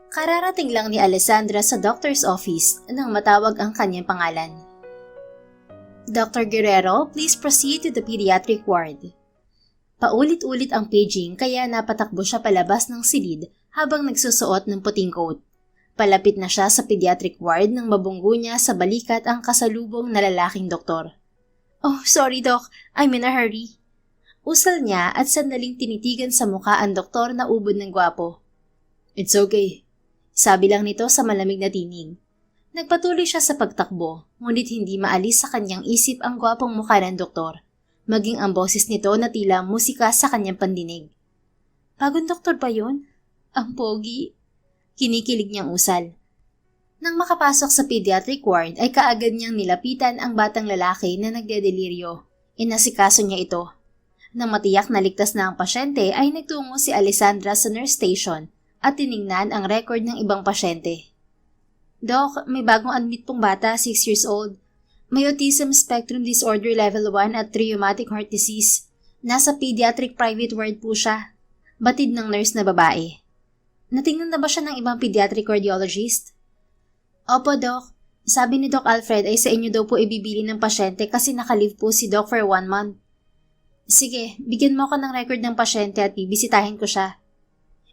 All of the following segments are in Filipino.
Kararating lang ni Alessandra sa doctor's office nang matawag ang kanyang pangalan. Dr. Guerrero, please proceed to the pediatric ward. Paulit-ulit ang paging kaya napatakbo siya palabas ng silid habang nagsusuot ng puting coat. Palapit na siya sa pediatric ward nang mabunggo niya sa balikat ang kasalubong na lalaking doktor. Oh, sorry doc, I'm in a hurry. Usal niya at sandaling tinitigan sa mukha ang doktor na ubod ng gwapo. It's okay. Sabi lang nito sa malamig na tinig. Nagpatuloy siya sa pagtakbo, ngunit hindi maalis sa kanyang isip ang gwapong mukha ng doktor, maging ang boses nito na tila musika sa kanyang pandinig. Bagong doktor ba yun? Ang pogi. Kinikilig niyang usal. Nang makapasok sa pediatric ward ay kaagad niyang nilapitan ang batang lalaki na nagdedeliryo. Inasikaso niya ito. Nang matiyak na ligtas na ang pasyente ay nagtungo si Alessandra sa nurse station at tiningnan ang record ng ibang pasyente. Doc, may bagong admit pong bata, 6 years old. May autism spectrum disorder level 1 at rheumatic heart disease. Nasa pediatric private ward po siya. Batid ng nurse na babae. Natingnan na ba siya ng ibang pediatric cardiologist? Opo, Doc. Sabi ni Doc Alfred ay sa inyo daw po ibibili ng pasyente kasi nakalive po si Doc for 1 month. Sige, bigyan mo ako ng record ng pasyente at bibisitahin ko siya.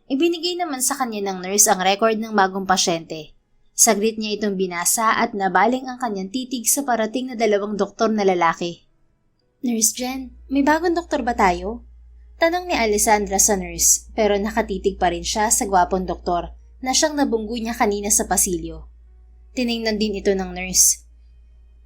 Ibinigay naman sa kanya ng nurse ang record ng bagong pasyente. Saglit niya itong binasa at nabaling ang kanyang titig sa parating na 2 doktor na lalaki. Nurse Jen, may bagong doktor ba tayo? Tanong ni Alessandra sa nurse, pero nakatitig pa rin siya sa gwapong doktor na siyang nabunggo niya kanina sa pasilyo. Tiningnan din ito ng nurse.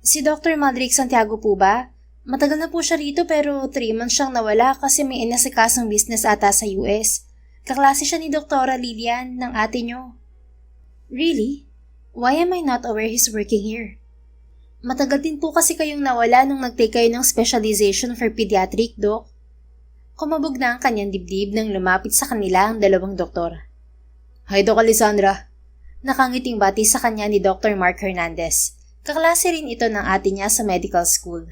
Si Dr. Maldrick Santiago po ba? Matagal na po siya rito pero 3 months siyang nawala kasi may inasikasong business ata sa US. Kaklase siya ni Dr. Lilian ng ate nyo. Really? Why am I not aware he's working here? Matagal din po kasi kayong nawala nung nag-take kayo ng specialization for pediatric, Doc. Kumabog na ang kanyang dibdib nang lumapit sa kanila ang 2 doktor. Hi, Doc Alessandra. Nakangiting bati sa kanya ni Dr. Mark Hernandez. Kaklase rin ito ng ate niya sa medical school.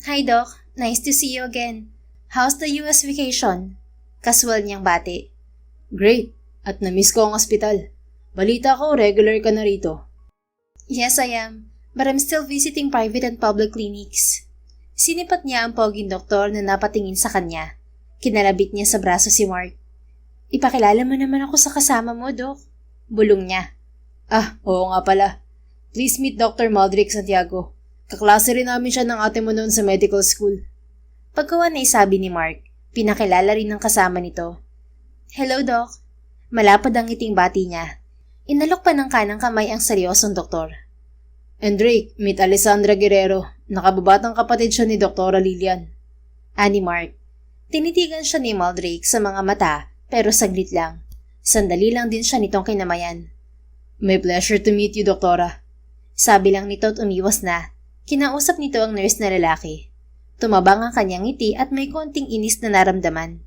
Hi, Doc. Nice to see you again. How's the US vacation? Casual niyang bati. Great. At na-miss ko ang ospital. Balita ko, regular ka na rito. Yes, I am. But I'm still visiting private and public clinics. Sinipat niya ang poging doktor na napatingin sa kanya. Kinalabit niya sa braso si Mark. Ipakilala mo naman ako sa kasama mo, Doc. Bulong niya. Ah, oo nga pala. Please meet Dr. Maldrick Santiago. Kaklase rin namin siya ng ate mo noon sa medical school. Pagkawa na isabi ni Mark, pinakilala rin ng kasama nito. Hello, Doc. Malapad ang ngiting bati niya. Inalok pa ng kanang kamay ang seryosong doktor. And Drake, meet Alessandra Guerrero. Nakababatang kapatid siya ni Dr. Lilian. Ani Mark. Tinitigan siya ni Maldrake sa mga mata pero saglit lang. Sandali lang din siya nitong kinamayan. May pleasure to meet you, Doktora. Sabi lang nito at umiwas na. Kinausap nito ang nurse na lalaki. Tumabang ang kanyang ngiti at may konting inis na naramdaman.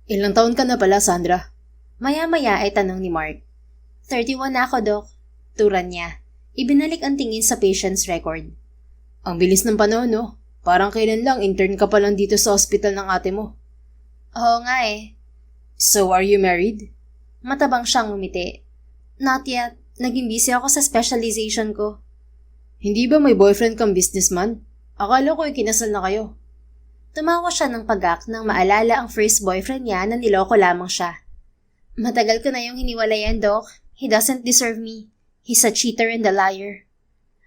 Ilang taon ka na pala, Sandra? Maya-maya ay tanong ni Mark. 31 na ako, Doc. Turan niya. Ibinalik ang tingin sa patient's record. Ang bilis ng panahon, no? Parang kailan lang intern ka pa lang dito sa hospital ng ate mo. Oo nga eh. So, are you married? Matabang siyang umiti. Not yet. Naging busy ako sa specialization ko. Hindi ba may boyfriend kang businessman? Akala ko kinasal na kayo. Tumawa siya ng pagak nang maalala ang first boyfriend niya na niloko lamang siya. Matagal ko na yung hiniwalayan, Doc. He doesn't deserve me. He's a cheater and a liar.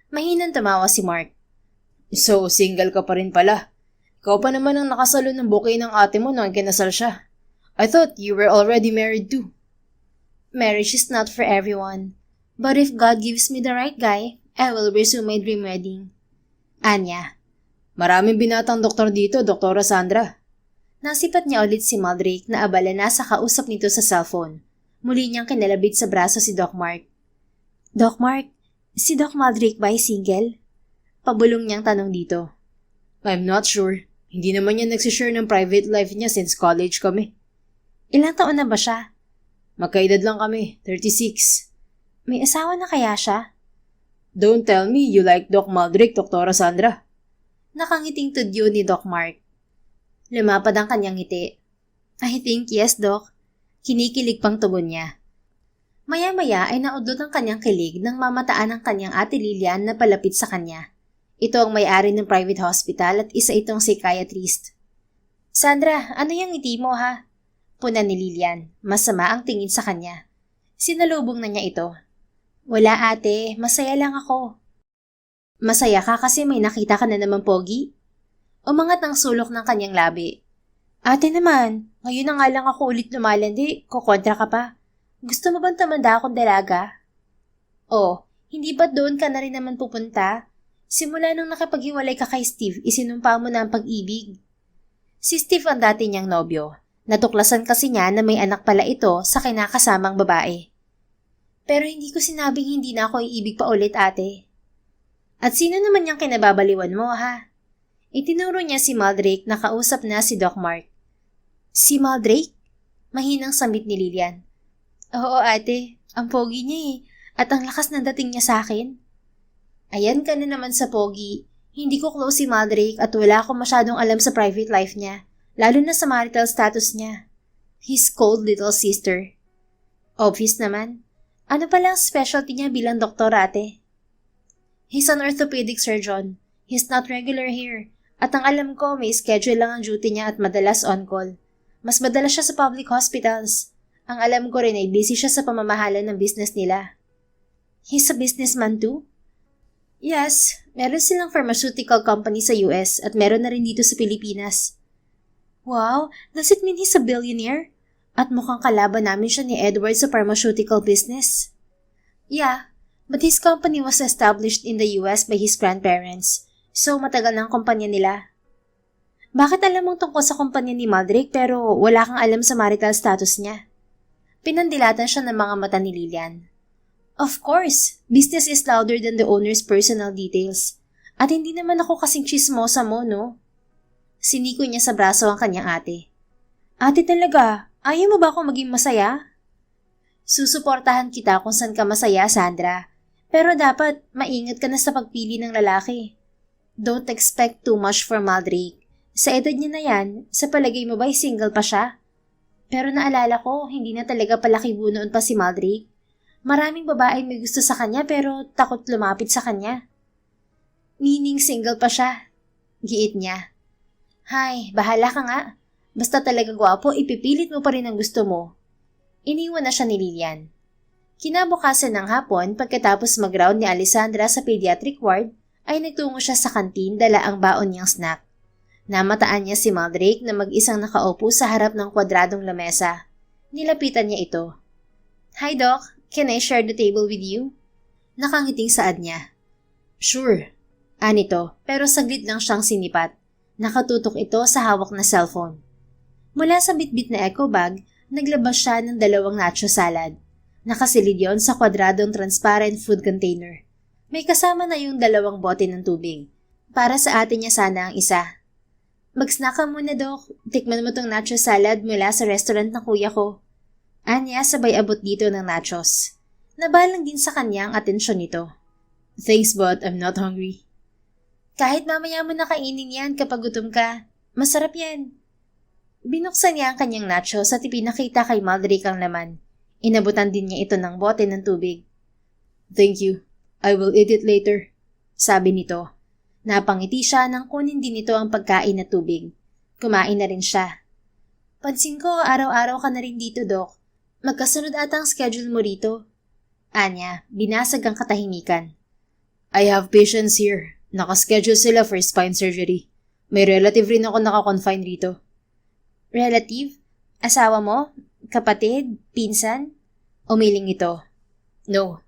Mahinang tumawa si Mark. So, single ka pa rin pala. Ikaw pa naman ang nakasalo ng bouquet ng ate mo nung kinasal siya. I thought you were already married too. Marriage is not for everyone. But if God gives me the right guy, I will pursue my dream wedding. Anya. Maraming binatang doktor dito, Doktora Sandra. Nasipat niya ulit si Maldrake na abala na sa kausap nito sa cellphone. Muli niyang kinalabit sa braso si Doc Mark. Doc Mark, si Doc Maldrake ba ay single? Pabulong niyang tanong dito. I'm not sure. Hindi naman niya nagsishare ng private life niya since college kami. Ilang taon na ba siya? Magkaedad lang kami, 36. May asawa na kaya siya? Don't tell me you like Doc Maldrake, Doktora Sandra. Nakangiting tudyo ni Doc Mark. Lumapad ang kanyang ngiti. I think yes, Doc. Kinikilig pang tugon niya. Maya-maya ay naudlot ang kanyang kilig nang mamataan ang kanyang ate Lilian na palapit sa kanya. Ito ang may-ari ng private hospital at isa itong psychiatrist. Sandra, ano yung ngiti mo ha? Puna ni Lilian. Masama ang tingin sa kanya. Sinalubong na niya ito. Wala ate, masaya lang ako. Masaya ka kasi may nakita ka na naman pogi? Umangat ang sulok ng kanyang labi. Ate naman, ngayon na nga lang ako ulit lumalandi, kukontra ka pa. Gusto mo bang tumanda akong dalaga? Oh, hindi ba doon ka na rin naman pupunta? Simula nung nakipaghiwalay ka kay Steve, isinumpa mo na ang pag-ibig. Si Steve ang dati niyang nobyo. Natuklasan kasi niya na may anak pala ito sa kinakasamang babae. Pero hindi ko sinabing hindi na ako iibig pa ulit ate. At sino naman niyang kinababaliwan mo ha? Itinuro niya si Maldrake na kausap na si Doc Mark. Si Maldrake? Mahinang sambit ni Lilian. Oo ate, ang pogi niya at ang lakas ng dating niya sa akin. Ayan ka na naman sa pogi. Hindi ko close si Maldrake at wala akong masyadong alam sa private life niya, lalo na sa marital status niya. His cold little sister. Obvious naman. Ano pala ang specialty niya bilang doktor ate? He's an orthopedic surgeon. He's not regular here. At ang alam ko, may schedule lang ang duty niya at madalas on-call. Mas madalas siya sa public hospitals. Ang alam ko rin ay busy siya sa pamamahala ng business nila. He's a businessman too? Yes, meron silang pharmaceutical company sa US at meron na rin dito sa Pilipinas. Wow, does it mean he's a billionaire? At mukhang kalaban namin siya ni Edward sa pharmaceutical business. Yeah, but his company was established in the US by his grandparents, so matagal na ang kumpanya nila. Bakit alam mong tungkol sa kumpanya ni Maldrake pero wala kang alam sa marital status niya? Pinandilatan siya ng mga mata ni Lilian. Of course, business is louder than the owner's personal details. At hindi naman ako kasing chismosa mo, no? Siniko niya sa braso ang kanyang ate. Ate talaga, ayaw mo ba akong maging masaya? Susuportahan kita kung saan ka masaya, Sandra. Pero dapat maingat ka na sa pagpili ng lalaki. Don't expect too much for Maldrake. Sa edad niya na yan, sa palagay mo ba'y single pa siya? Pero naalala ko, hindi na talaga palakibo noon pa si Maldrake. Maraming babae may gusto sa kanya pero takot lumapit sa kanya. Meaning single pa siya. Giit niya. Hay, bahala ka nga. Basta talaga gwapo, ipipilit mo pa rin ang gusto mo. Iniwan na siya ni Lilian. Kinabukasan ng hapon, pagkatapos mag-round ni Alessandra sa pediatric ward, ay nagtungo siya sa kantin dala ang baon niyang snack. Namataan niya si Maldrake na mag-isang nakaupo sa harap ng kwadradong lamesa. Nilapitan niya ito. Hi Doc, can I share the table with you? Nakangiting saad niya. Sure. Anito, pero saglit lang siyang sinipat. Nakatutok ito sa hawak na cellphone. Mula sa bitbit na eco bag, naglabas siya ng 2 nacho salad. Nakasilid yon sa kwadradong transparent food container. May kasama na yung 2 bote ng tubig. Para sa atin niya sana ang isa. Mag-snack ka muna, Doc. Tikman mo tong nacho salad mula sa restaurant ng kuya ko. Anya sabay abot dito ng nachos. Nabalang din sa kanya ang atensyon nito. Thanks but I'm not hungry. Kahit mamaya mo nakainin yan kapag gutom ka. Masarap yan. Binuksan niya ang kanyang nachos at ipinakita kay Maldrake ang laman. Inabutan din niya ito ng bote ng tubig. Thank you. I will eat it later. Sabi nito. Napangiti siya nang kunin din nito ang pagkain at tubig. Kumain na rin siya. Pansin ko, araw-araw ka na rin dito, Doc. Magkasunod ata ang schedule mo rito. Anya, binasag ang katahimikan. I have patients here. Nakaschedule sila for spine surgery. May relative rin ako nakakonfine rito. Relative? Asawa mo? Kapatid? Pinsan? Umiling ito. No.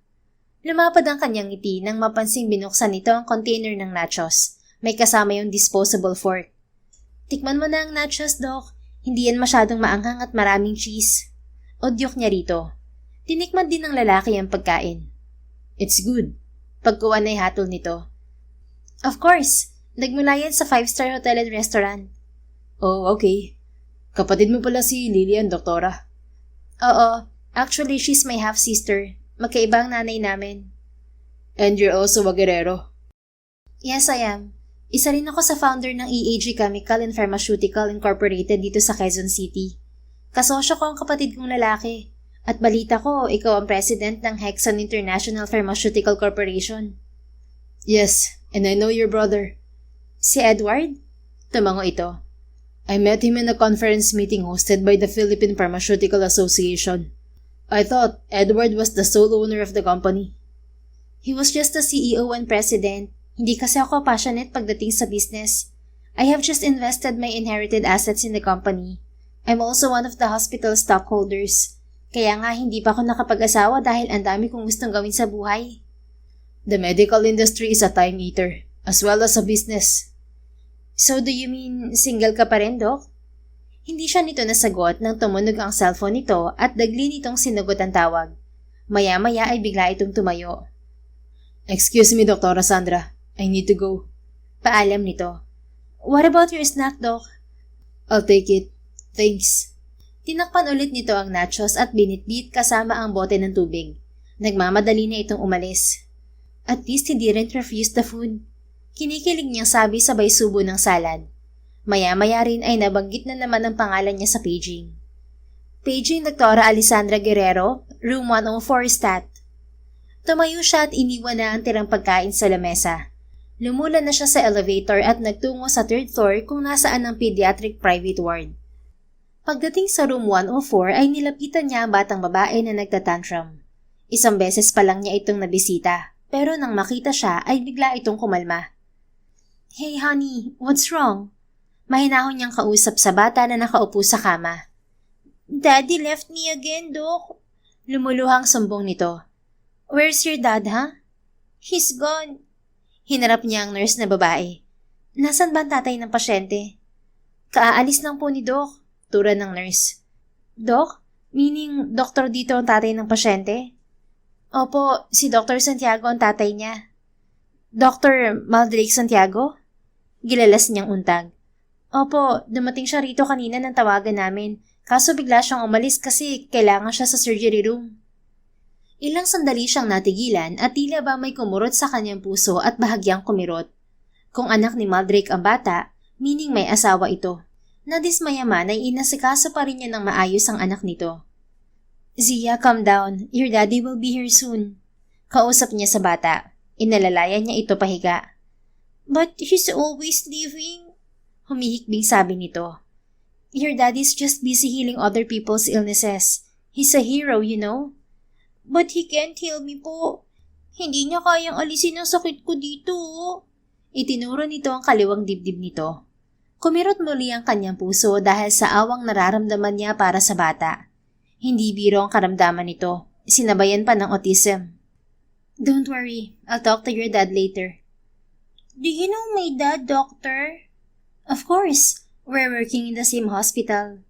Lumapad ang kanyang ngiti nang mapansing binuksan nito ang container ng nachos. May kasama yung disposable fork. Tikman mo na ang nachos, Doc. Hindi yan masyadong maanghang at maraming cheese. Odyok niya rito. Tinikman din ng lalaki ang pagkain. It's good. Pagkuha na ihatol nito. Of course. Nagmula yan sa 5-star hotel and restaurant. Oh, okay. Kapatid mo pala si Lilian, doktora. Oo. Actually, she's my half-sister. Magkaiba ang nanay namin. And you're also a Guerrero? Yes, I am. Isa rin ako sa founder ng EAG Chemical and Pharmaceutical Incorporated dito sa Quezon City. Kasosyo ko ang kapatid kong lalaki. At balita ko, ikaw ang president ng Hexan International Pharmaceutical Corporation. Yes, and I know your brother. Si Edward? Tumango ito. I met him in a conference meeting hosted by the Philippine Pharmaceutical Association. I thought Edward was the sole owner of the company. He was just the CEO and president. Hindi kasi ako passionate pagdating sa business. I have just invested my inherited assets in the company. I'm also one of the hospital stockholders. Kaya nga hindi pa ako nakapag-asawa dahil ang dami kong gustong gawin sa buhay. The medical industry is a time eater, as well as a business. So do you mean single ka pa rin, Doc? Hindi siya nito nasagot nang tumunog ang cellphone nito at dagli nitong sinugot ang tawag. Maya-maya ay bigla itong tumayo. Excuse me, Dr. Sandra. I need to go. Paalam nito. What about your snack, Doc? I'll take it. Thanks. Tinakpan ulit nito ang nachos at binitbit kasama ang bote ng tubig. Nagmamadali na itong umalis. At least he didn't refuse the food. Kinikilig niyang sabi sabay subo ng salad. Maya-maya rin ay nabanggit na naman ang pangalan niya sa paging. Paging Dr. Alessandra Guerrero, room 104 stat. Tumayo siya at iniwan na ang tirang pagkain sa lamesa. Lumula na siya sa elevator at nagtungo sa 3rd floor kung nasaan ang pediatric private ward. Pagdating sa room 104 ay nilapitan niya ang batang babae na nagtatantrum. Isang beses pa lang niya itong nabisita, pero nang makita siya ay bigla itong kumalma. Hey honey, what's wrong? Mahinahon niyang kausap sa bata na nakaupo sa kama. Daddy left me again, Doc. Lumuluhang sumbong nito. Where's your dad, ha? He's gone. Hinarap niya ang nurse na babae. Nasaan ba ang tatay ng pasyente? Kaaalis lang po ni Doc. Tura ng nurse. Doc? Meaning, doktor dito ang tatay ng pasyente? Opo, si Dr. Santiago ang tatay niya. Dr. Maldrake Santiago? Gilalas niyang untag. Opo, dumating siya rito kanina nang tawagan namin. Kaso bigla siyang umalis kasi kailangan siya sa surgery room. Ilang sandali siyang natigilan at tila ba may kumurot sa kanyang puso at bahagyang kumirot. Kung anak ni Maldrake ang bata, meaning may asawa ito. Nadismaya man ay inasikaso pa rin niya ng maayos ang anak nito. Zia, calm down. Your daddy will be here soon. Kausap niya sa bata. Inalalayan niya ito pahiga. But he's always leaving. Humihikbing sabi nito. Your daddy's just busy healing other people's illnesses. He's a hero, you know. But he can't heal me po. Hindi niya kayang alisin ang sakit ko dito. Itinuro nito ang kaliwang dibdib nito. Kumirot muli ang kanyang puso dahil sa awang nararamdaman niya para sa bata. Hindi biro ang karamdaman nito. Sinabayan pa ng autism. Don't worry. I'll talk to your dad later. Do you know my dad, doctor? Of course. We're working in the same hospital.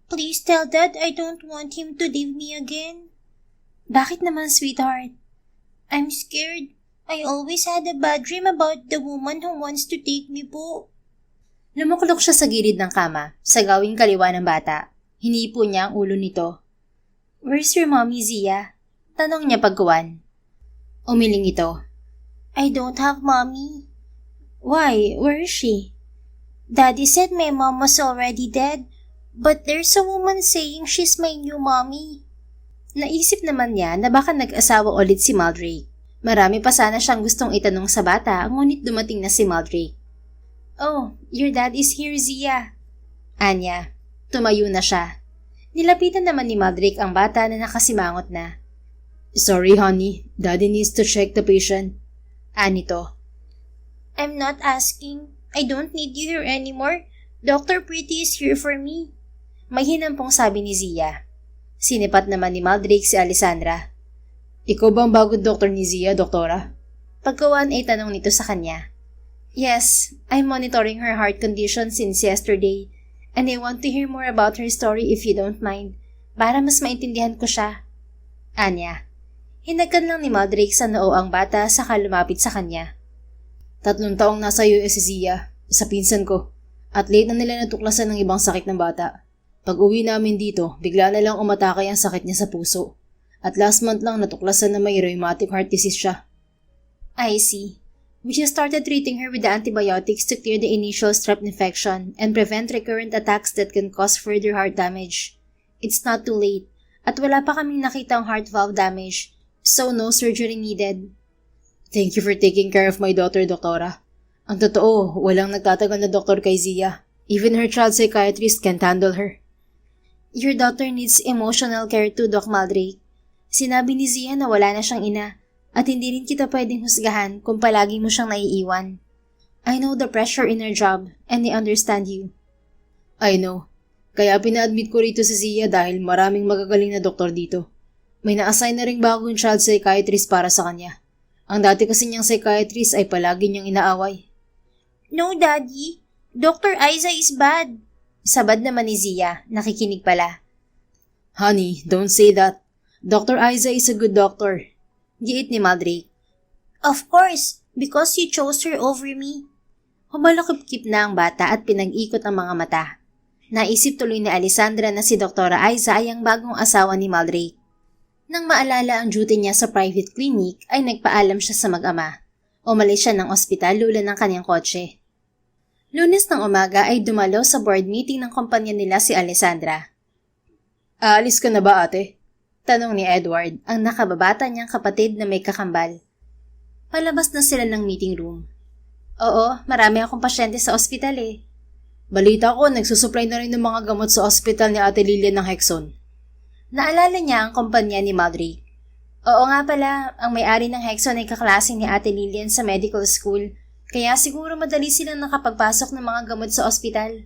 Please tell Dad I don't want him to leave me again. Bakit naman, sweetheart? I'm scared. I always had a bad dream about the woman who wants to take me po. Lumuklok siya sa gilid ng kama, sa gawing kaliwa ng bata. Hinipo niya ang ulo nito. Where's your mommy, Zia? Tanong niya pagkuwan. Umiling ito. I don't have mommy. Why? Where is she? Daddy said my mom was already dead, but there's a woman saying she's my new mommy. Naisip naman niya na baka nag-asawa ulit si Maldrake. Marami pa sana siyang gustong itanong sa bata, ngunit dumating na si Maldrake. Oh, your dad is here, Zia. Anya, tumayo na siya. Nilapitan naman ni Maldrake ang bata na nakasimangot na. Sorry, honey. Daddy needs to check the patient. Anito. I'm not asking. I don't need you here anymore. Dr. Pretty is here for me. May hinampong sabi ni Zia. Sinipat naman ni Maldrake si Alessandra. Ikaw ba ang bagong doktor ni Zia, doktora? Pagkawan ay tanong nito sa kanya. Yes, I'm monitoring her heart condition since yesterday, and I want to hear more about her story if you don't mind, para mas maintindihan ko siya. Anya. Hinagkan lang ni Maldrake sa noo ang bata saka lumapit sa kanya. 3 taong nasa US si Zia, sa pinsan ko, at late na nila natuklasan ng ibang sakit ng bata. Pag uwi namin dito, bigla na lang umatakay ang sakit niya sa puso. At last month lang natuklasan na may rheumatic heart disease siya. I see. We just started treating her with the antibiotics to clear the initial strep infection and prevent recurrent attacks that can cause further heart damage. It's not too late. At wala pa kaming nakitang heart valve damage, so no surgery needed. Thank you for taking care of my daughter, Doktora. Ang totoo, walang nagtatagal na doktor kay Zia. Even her child psychiatrist can't handle her. Your daughter needs emotional care too, Doc Maldrake. Sinabi ni Zia na wala na siyang ina at hindi rin kita pwedeng husgahan kung palagi mo siyang naiiwan. I know the pressure in her job and I understand you. I know. Kaya pina-admit ko rito si Zia dahil maraming magagaling na doktor dito. May na-assign na ring bagong child psychiatrist para sa kanya. Ang dati kasi niyang psychiatrist ay palagi niyang inaaway. No, Daddy. Dr. Aiza is bad. Sabad naman ni Zia, nakikinig pala. Honey, don't say that. Dr. Aiza is a good doctor. Giit ni Maldrake. Of course, because you chose her over me. Humalakip-kip na ang bata at pinag-ikot ang mga mata. Naisip tuloy ni Alessandra na si Dr. Aiza ay ang bagong asawa ni Maldrake. Nang maalala ang duty niya sa private clinic, ay nagpaalam siya sa mag-ama. Umalis siya ng ospital lula ng kanyang kotse. Lunes ng umaga ay dumalo sa board meeting ng kumpanya nila si Alessandra. Aalis ka na ba, ate? Tanong ni Edward, ang nakababata niyang kapatid na may kakambal. Palabas na sila ng meeting room. Oo, marami akong pasyente sa ospital eh. Balita ko, nagsusupply na rin ng mga gamot sa ospital ni Ate Lilian ng Hexon. Naalala niya ang kumpanya ni Maldrake. Oo nga pala, ang may-ari ng Hexon ay kaklaseng ni Ate Lilian sa medical school, kaya siguro madali silang nakapagpasok ng mga gamot sa ospital.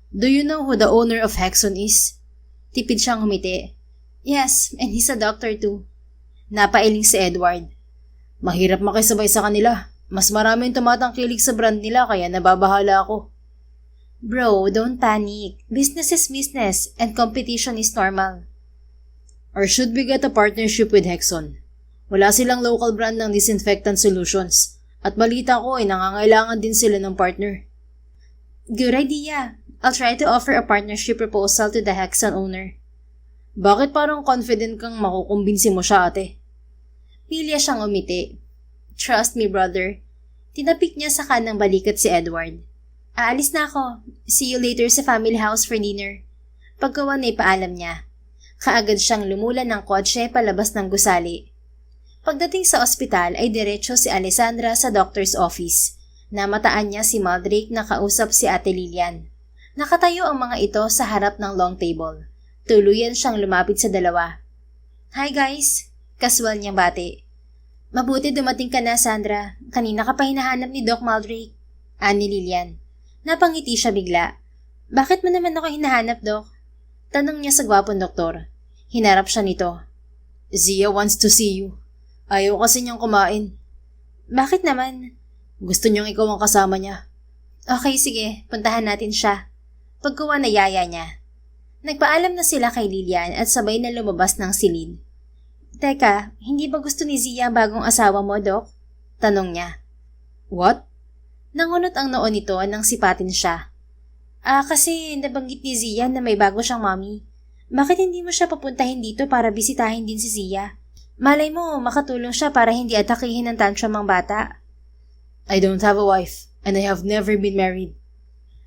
Do you know who the owner of Hexon is? Tipid siyang humiti. Yes, and he's a doctor too. Napailing si Edward. Mahirap makisabay sa kanila. Mas maraming tumatangkilik sa brand nila kaya nababahala ako. Bro, don't panic. Business is business and competition is normal. Or should we get a partnership with Hexon? Wala silang local brand ng disinfectant solutions. At balita ko ay nangangailangan din sila ng partner. Good idea. I'll try to offer a partnership proposal to the Hexon owner. Bakit parang confident kang makukumbinsi mo siya, ate? Pilya siyang umiti. Trust me, brother. Tinapik niya sa kanang balikat si Edward. Aalis na ako. See you later sa family house for dinner. Pagkawan ay paalam niya. Kaagad siyang lumulan ng kotse palabas ng gusali. Pagdating sa ospital ay diretso si Alessandra sa doctor's office. Namataan niya si Maldrake na kausap si Ate Lilian. Nakatayo ang mga ito sa harap ng long table. Tuluyan siyang lumapit sa dalawa. Hi guys! Kaswal niyang bati. Mabuti dumating ka na, Sandra. Kanina ka pa hinahanap ni Doc Maldrake. Ani Lilian. Napangiti siya bigla. Bakit mo naman ako hinahanap, Doc? Tanong niya sa gwapong doktor. Hinarap siya nito. Zia wants to see you. Ayaw kasi niyang kumain. Bakit naman? Gusto niyang ikaw ang kasama niya. Okay, sige. Puntahan natin siya. Pagkuha na yaya niya. Nagpaalam na sila kay Lilian at sabay na lumabas ng silid. Teka, hindi ba gusto ni Zia bagong asawa mo, Doc? Tanong niya. What? Nangunot ang noo nito nang sipatin siya. Kasi nabanggit ni Zia na may bago siyang mommy. Bakit hindi mo siya papuntahin dito para bisitahin din si Zia? Malay mo, makatulong siya para hindi atakihin ng tantrum ang bata. I don't have a wife and I have never been married.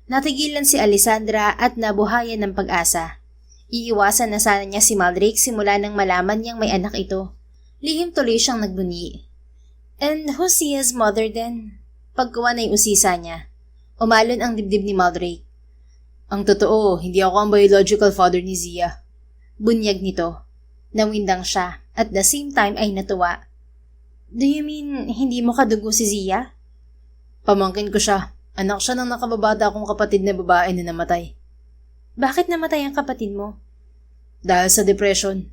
Natigilan si Alessandra at nabuhayan ng pag-asa. Iiwasan na sana niya si Maldrake simula nang malaman niyang may anak ito. Lihim tuloy siyang nagbunyi. And who's Zia's mother then? Pagkuha na yung usisa niya. Umalon ang dibdib ni Maldrake. Ang totoo, hindi ako ang biological father ni Zia. Bunyag nito. Nawindang siya at the same time ay natuwa. Do you mean hindi mo kadugo si Zia? Pamangkin ko siya. Anak siya ng nakababata kong kapatid na babae na namatay. Bakit namatay ang kapatid mo? Dahil sa depression.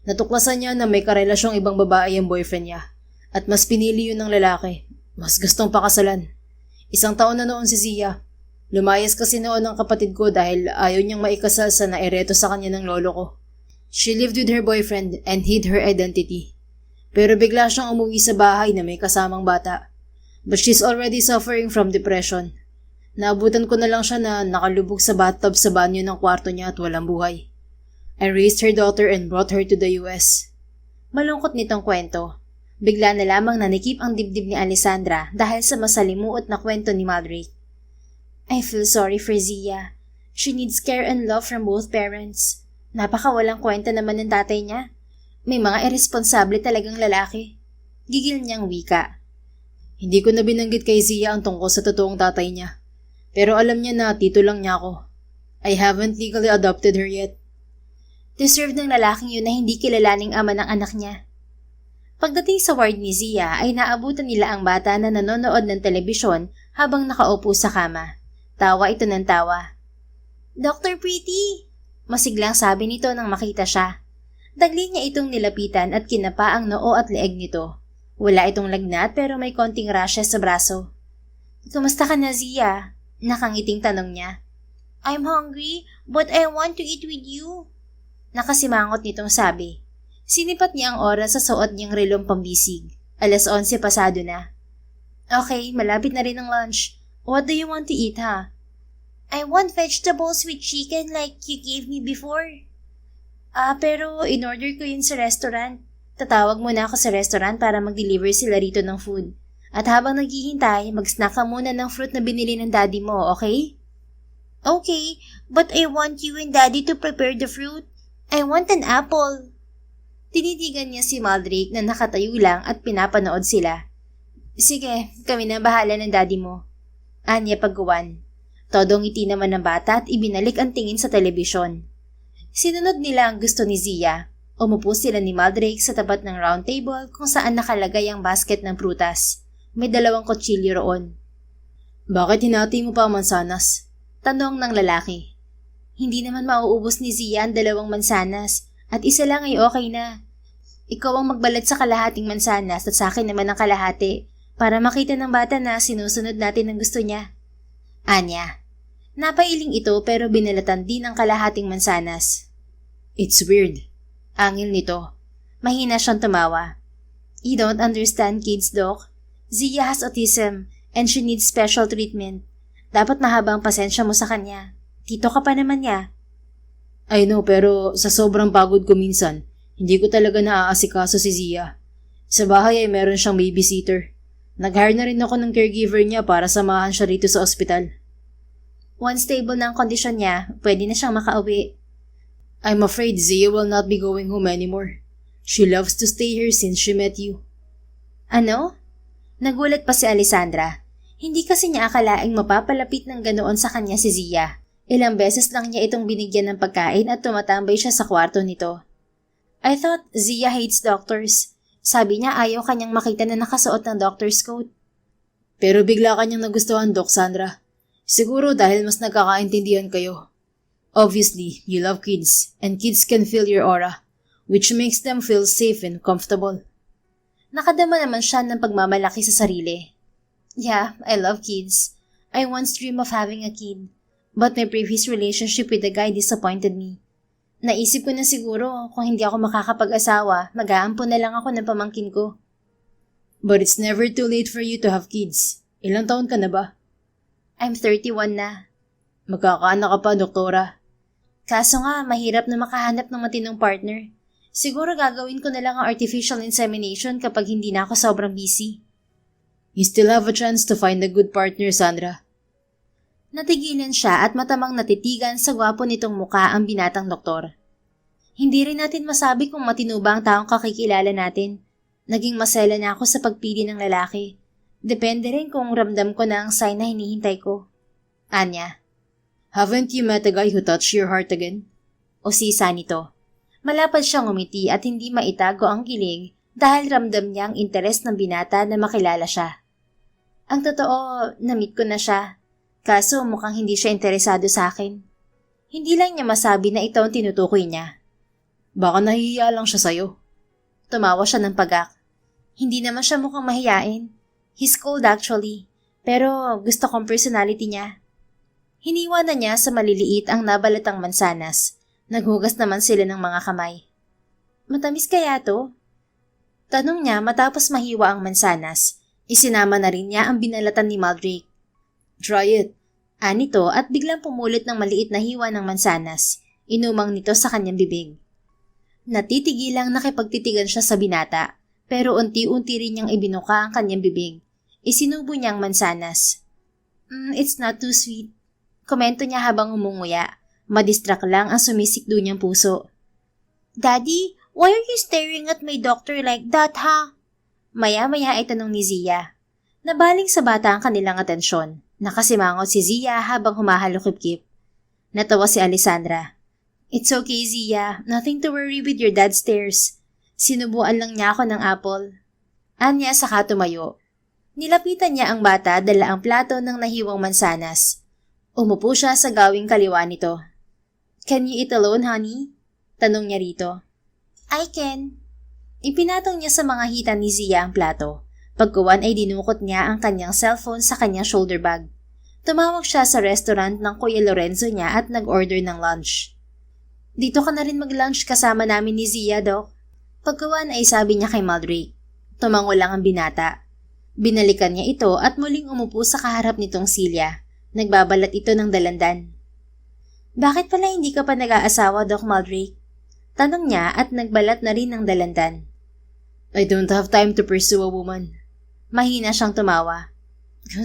Natuklasan niya na may karelasyong ibang babae ang boyfriend niya. At mas pinili yun ng lalaki. Mas gustong pakasalan. 1 taon na noon si Zia. Lumayas kasi noon ang kapatid ko dahil ayaw niyang maikasal sa naireto sa kanya ng lolo ko. She lived with her boyfriend and hid her identity. Pero bigla siyang umuwi sa bahay na may kasamang bata. But she's already suffering from depression. Naabutan ko na lang siya na nakalubog sa bathtub sa banyo ng kwarto niya at walang buhay. I raised her daughter and brought her to the US. Malungkot nitong kwento. Bigla na lamang nanikip ang dibdib ni Alessandra dahil sa masalimuot na kwento ni Maldrake. I feel sorry for Zia. She needs care and love from both parents. Napakawalang kwenta naman ng tatay niya. May mga irresponsable talagang lalaki. Gigil niyang wika. Hindi ko na binanggit kay Zia ang tungkol sa totoong tatay niya. Pero alam niya na tito lang niya ako. I haven't legally adopted her yet. Deserve ng lalaking yun na hindi kilalaning ama ng anak niya. Pagdating sa ward ni Zia ay naabutan nila ang bata na nanonood ng telebisyon habang nakaupo sa kama. Tawa ito ng tawa. Dr. Pretty! Masiglang sabi nito nang makita siya. Dagli niya itong nilapitan at kinapa ang noo at leeg nito. Wala itong lagnat pero may konting rashes sa braso. Kumusta ka na, Zia? Nakangiting tanong niya. I'm hungry, but I want to eat with you. Nakasimangot nitong sabi. Sinipat niya ang oras sa suot niyang relong pambisig. 11:00 pasado na. Okay, malapit na rin ang lunch. What do you want to eat, ha? I want vegetables with chicken like you gave me before. Pero in-order ko yun sa restaurant. Tatawag muna ako sa restaurant para mag-deliver sila rito ng food. At habang naghihintay, mag-snack ka muna ng fruit na binili ng daddy mo, okay? Okay, but I want you and daddy to prepare the fruit. I want an apple. Tinitigan niya si Maldrake na nakatayo lang at pinapanood sila. Sige, kami na bahala ng daddy mo. Anya pagguwan. Todong ngiti naman ng bata at ibinalik ang tingin sa telebisyon. Sinunod nila ang gusto ni Zia. Umupo sila ni Maldrake sa tapat ng round table kung saan nakalagay ang basket ng prutas. May 2 kutsilyo roon. Bakit hinati mo pa ang mansanas? Tanong ng lalaki. Hindi naman mauubos ni Zia ang 2 mansanas at isa lang ay okay na. Ikaw ang magbalad sa kalahating mansanas at sa akin naman ang kalahati para makita ng bata na sinusunod natin ang gusto niya. Anya. Napailing ito pero binalatan din ang kalahating mansanas. It's weird. Angil nito. Mahina siyang tumawa. You don't understand kids, Doc. Zia has autism and she needs special treatment. Dapat mahaba ang pasensya mo sa kanya. Tito ka pa naman niya. I know pero sa sobrang pagod ko minsan, hindi ko talaga naaasikaso si Zia. Sa bahay ay meron siyang babysitter. Nag-hire na rin ako ng caregiver niya para samahan siya rito sa ospital. Once stable na ang kondisyon niya, pwede na siyang makauwi. I'm afraid Zia will not be going home anymore. She loves to stay here since she met you. Ano? Nagulat pa si Alessandra. Hindi kasi niya akalaing mapapalapit ng ganoon sa kanya si Zia. Ilang beses lang niya itong binigyan ng pagkain at tumatambay siya sa kwarto nito. I thought Zia hates doctors. Sabi niya ayaw kanyang makita na nakasuot ng doctor's coat. Pero bigla kanyang nagustuhan, Doc Sandra. Siguro dahil mas nagkakaintindihan kayo. Obviously, you love kids, and kids can feel your aura, which makes them feel safe and comfortable. Nakadama naman siya ng pagmamalaki sa sarili. Yeah, I love kids. I once dreamed of having a kid, but my previous relationship with a guy disappointed me. Naisip ko na siguro kung hindi ako makakapag-asawa, mag-aampon na lang ako ng pamangkin ko. But it's never too late for you to have kids. Ilang taon ka na ba? I'm 31 na. Magkakaanak ka pa, doktora. Kaso nga, mahirap na makahanap ng matinong partner. Siguro gagawin ko na lang ang artificial insemination kapag hindi na ako sobrang busy. You still have a chance to find a good partner, Sandra. Natigilan siya at matamang natitigan sa gwapo nitong muka ang binatang doktor. Hindi rin natin masabi kung matino ba ang taong kakikilala natin. Naging masela na ako sa pagpili ng lalaki. Depende rin kung ramdam ko na ang sign na hinihintay ko. Anya. Haven't you met a guy who touched your heart again? O sisa nito. Malapad siyang umiti at hindi maitago ang kilig dahil ramdam niya ang interes ng binata na makilala siya. Ang totoo, na-meet ko na siya. Kaso mukhang hindi siya interesado sa akin. Hindi lang niya masabi na ito ang tinutukoy niya. Baka nahihiya lang siya sa'yo. Tumawa siya ng pagak. Hindi naman siya mukhang mahiyain. He's cold actually, pero gusto kong personality niya. Hiniwa na niya sa maliliit ang nabalatang mansanas. Naghugas naman sila ng mga kamay. Matamis kaya to? Tanong niya matapos mahiwa ang mansanas. Isinama na rin niya ang binalatan ni Maldrake. Try it. Anito at biglang pumulit ng maliit na hiwa ng mansanas. Inumang nito sa kanyang bibig. Natitigilang nakipagtitigan siya sa binata, pero unti-unti rin niyang ibinuka ang kanyang bibig. Isinubo niya ang mansanas. It's not too sweet. Komento niya habang umunguya. Madistract lang ang sumisikdo niyang puso. Daddy, why are you staring at my doctor like that, ha? Maya-maya ay tanong ni Zia. Nabaling sa bata ang kanilang atensyon. Nakasimangot si Zia habang humahalukip-kip. Natawa si Alessandra. It's okay, Zia. Nothing to worry with your dad's stares. Sinubuan lang niya ako ng apple. Anya saka tumayo. Nilapitan niya ang bata dala ang plato ng nahiwang mansanas. Umupo siya sa gawing kaliwa nito. Can you eat alone, honey? Tanong niya rito. I can. Ipinatong niya sa mga hita ni Zia ang plato. Pagkuwan ay dinukot niya ang kanyang cellphone sa kanyang shoulder bag. Tumawag siya sa restaurant ng Kuya Lorenzo niya at nag-order ng lunch. Dito ka na rin mag-lunch kasama namin ni Zia, Doc. Pagkuwan ay sabi niya kay Maldrick. Tumango lang ang binata. Binalikan niya ito at muling umupo sa kaharap nitong Celia. Nagbabalat ito ng dalandan. Bakit pala hindi ka pa nag-aasawa, Doc Maldrick? Tanong niya at nagbalat na rin ng dalandan. I don't have time to pursue a woman. Mahina siyang tumawa.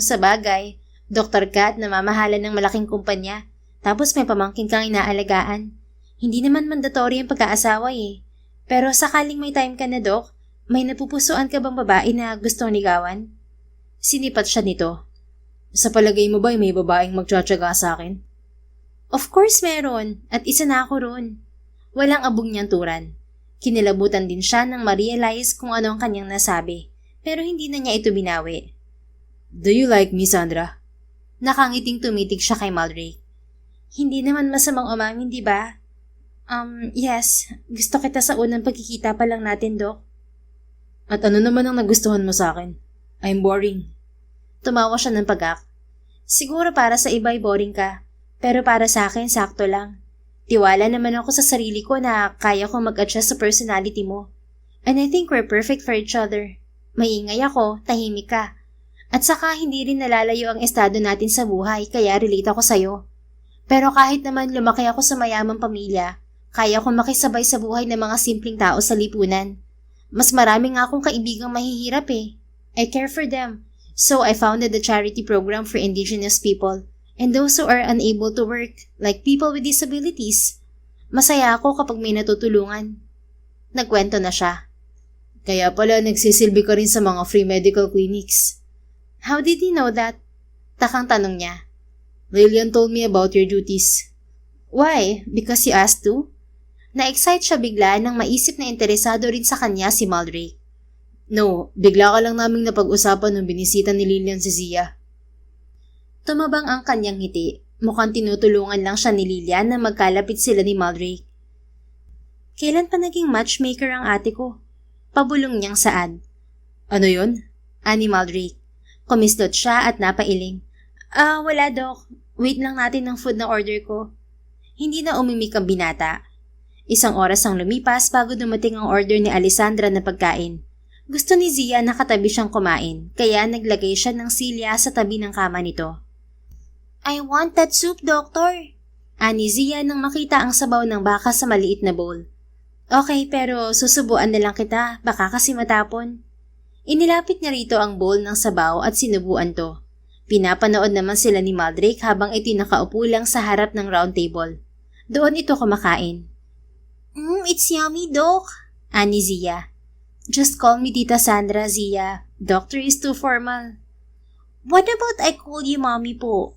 Sa bagay, doktor ka at namamahala ng malaking kumpanya, tapos may pamangkin kang inaalagaan. Hindi naman mandatory ang pagkaasawa eh. Pero sakaling may time ka na, Doc, may napupusuan ka bang babae na gustong ligawan? Sinipat siya nito. Sa palagay mo ba may babaeng magtsatsaga sa akin? Of course meron, at isa na ako roon. Walang abong niyang turan. Kinilabutan din siya nang ma-realize kung ano ang kanyang nasabi, pero hindi na niya ito binawi. Do you like me, Sandra? Nakangiting tumitig siya kay Maldrick. Hindi naman masamang umamin, di ba? Yes. Gusto kita sa unang pagkikita pa lang natin, Doc. At ano naman ang nagustuhan mo sa akin? I'm boring. Tumawa siya ng pagak. Siguro para sa iba ay boring ka, pero para sa akin sakto lang. Tiwala naman ako sa sarili ko na kaya ko mag-adjust sa personality mo. And I think we're perfect for each other. Maingay ako, tahimik ka. At saka hindi rin nalalayo ang estado natin sa buhay kaya relate ako sa'yo. Pero kahit naman lumaki ako sa mayamang pamilya, kaya ko makisabay sa buhay ng mga simpleng tao sa lipunan. Mas marami nga akong kaibigang mahihirap eh. I care for them. So I founded a charity program for indigenous people and those who are unable to work, like people with disabilities. Masaya ako kapag may natutulungan. Nagkwento na siya. Kaya pala nagsisilbi ka rin sa mga free medical clinics. How did he know that? Takang tanong niya. Lillian told me about your duties. Why? Because you asked to? Na-excite siya bigla nang maisip na interesado rin sa kanya si Maldrick. No, bigla ka lang naming napag-usapan nung binisita ni Lillian si Zia. Tumabang ang kanyang ngiti. Mukhang tinutulungan lang siya ni Lillian na magkalapit sila ni Maldrick. Kailan pa naging matchmaker ang ate ko? Pabulong niyang saad. Ano yun? Ani Maldrick. Kumislot siya at napailing. Wala, Doc. Wait lang natin ng food na order ko. Hindi na umimik ang binata. Isang oras ang lumipas bago dumating ang order ni Alessandra na pagkain. Gusto ni Zia na katabi siyang kumain, kaya naglagay siya ng silya sa tabi ng kama nito. I want that soup, Doctor. Ani Zia nang makita ang sabaw ng baka sa maliit na bowl. Okay, pero susubuan na lang kita, baka kasi matapon. Inilapit niya rito ang bowl ng sabaw at sinubuan to. Pinapanood naman sila ni Maldrick habang ito'y nakaupo lang sa harap ng round table. Doon ito kumakain. It's yummy, Doc. Ani Zia. Just call me Tita Sandra, Zia. Doctor is too formal. What about I call you Mommy po?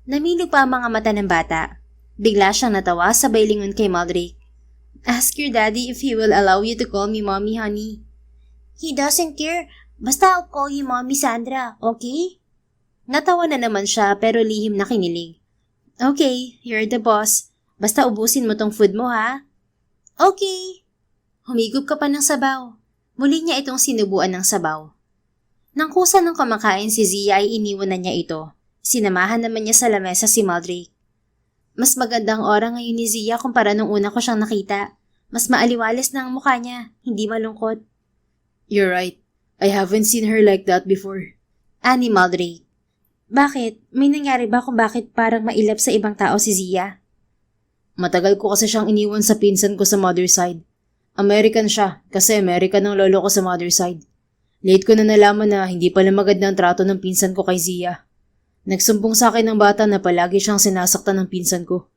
Namilog pa ang mga mata ng bata. Bigla siyang natawa sabay lingon kay Maldrick. Ask your daddy if he will allow you to call me Mommy, honey. He doesn't care. Basta I'll call you Mommy Sandra, okay? Natawa na naman siya pero lihim na kinilig. Okay, you're the boss. Basta ubusin mo tong food mo, ha? Okay. Humigop ka pa ng sabaw. Muli niya itong sinubuan ng sabaw. Nang kusa ng kumakain si Zia ay iniwan na niya ito. Sinamahan naman niya sa lamesa si Maldrick. Mas magandang ora ngayon ni Zia kumpara nung una ko siyang nakita. Mas maaliwalas na ang mukha niya, hindi malungkot. You're right. I haven't seen her like that before. Ani Maldrick. Bakit? May nangyari ba kung bakit parang mailap sa ibang tao si Zia? Matagal ko kasi siyang iniwan sa pinsan ko sa mother side. American siya kasi American ang lolo ko sa mother side. Late ko na nalaman na hindi pala maganda ang trato ng pinsan ko kay Zia. Nagsumbong sa akin ng bata na palagi siyang sinasaktan ng pinsan ko.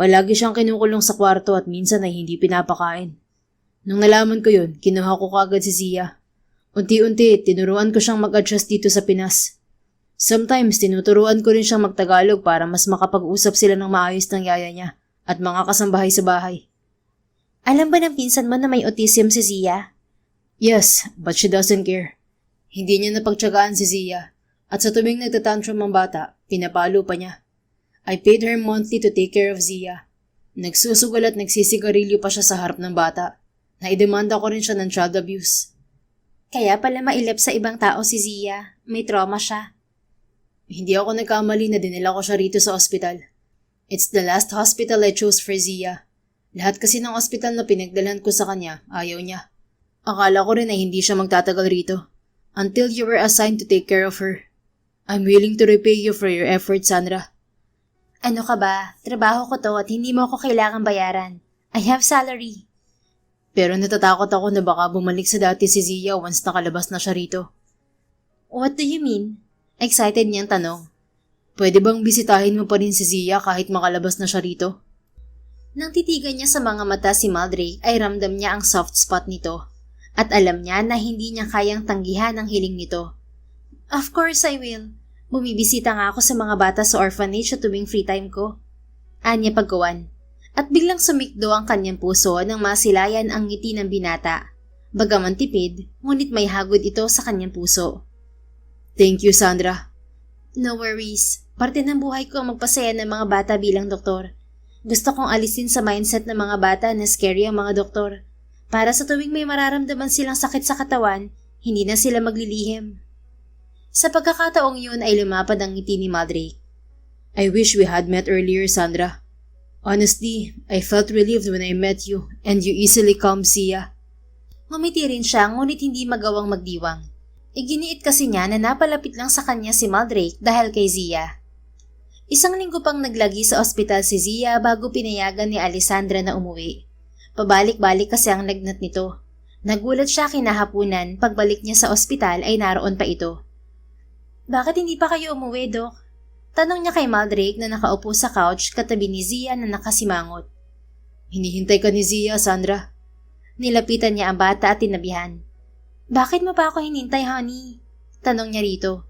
Palagi siyang kinukulong sa kwarto at minsan ay hindi pinapakain. Nung nalaman ko yun, kinuha ko kaagad si Zia. Unti-unti, tinuruan ko siyang mag-adjust dito sa Pinas. Sometimes, tinuturuan ko rin siyang magtagalog para mas makapag-usap sila ng maayos ng yaya niya at mga kasambahay sa bahay. Alam ba ng pinsan mo na may autism si Zia? Yes, but she doesn't care. Hindi niya napagtyagaan si Zia. At sa tuwing nagtatantrum ang bata, pinapalo pa niya. I paid her monthly to take care of Zia. Nagsusugal at nagsisigarilyo pa siya sa harap ng bata. Naidemanda ko rin siya ng child abuse. Kaya pala mailap sa ibang tao si Zia. May trauma siya. Hindi ako nagkamali na dinala ko siya rito sa ospital. It's the last hospital I chose for Zia. Lahat kasi ng ospital na pinagdalhan ko sa kanya, ayaw niya. Akala ko rin ay hindi siya magtatagal rito. Until you were assigned to take care of her. I'm willing to repay you for your effort, Sandra. Ano ka ba? Trabaho ko to at hindi mo ako kailangan bayaran. I have salary. Pero natatakot ako na baka bumalik sa dati si Zia once nakalabas na siya rito. What do you mean? Excited niyang tanong. Pwede bang bisitahin mo pa rin si Zia kahit makalabas na siya rito? Nang titigan niya sa mga mata si Maldrake ay ramdam niya ang soft spot nito. At alam niya na hindi niya kayang tanggihan ang hiling nito. Of course I will. Bumibisita nga ako sa mga bata sa orphanage sa tuwing free time ko. Anya paggawan. At biglang sumikdo ang kanyang puso nang masilayan ang ngiti ng binata. Bagaman tipid, ngunit may hagod ito sa kanyang puso. Thank you, Sandra. No worries. Parte ng buhay ko ang magpasaya ng mga bata bilang doktor. Gusto kong alisin sa mindset ng mga bata na scary ang mga doktor. Para sa tuwing may mararamdaman silang sakit sa katawan, hindi na sila maglilihim. Sa pagkakataong yun ay lumapad ang ngiti ni Maldrake. I wish we had met earlier, Sandra. Honestly, I felt relieved when I met you and you easily calmed Zia. Ngumiti rin siya ngunit hindi magawang magdiwang. Iginiit kasi niya na napalapit lang sa kanya si Maldrake dahil kay Zia. Isang linggo pang naglagi sa ospital si Zia bago pinayagan ni Alessandra na umuwi. Pabalik-balik kasi ang lagnat nito. Nagulat siya kinahapunan, pagbalik niya sa ospital ay naroon pa ito. Bakit hindi pa kayo umuwi, Dok? Tanong niya kay Maldrake na nakaupo sa couch katabi ni Zia na nakasimangot. Hinihintay ka ni Zia, Sandra. Nilapitan niya ang bata at tinabihan. Bakit mo pa ako hinintay, honey? Tanong niya rito.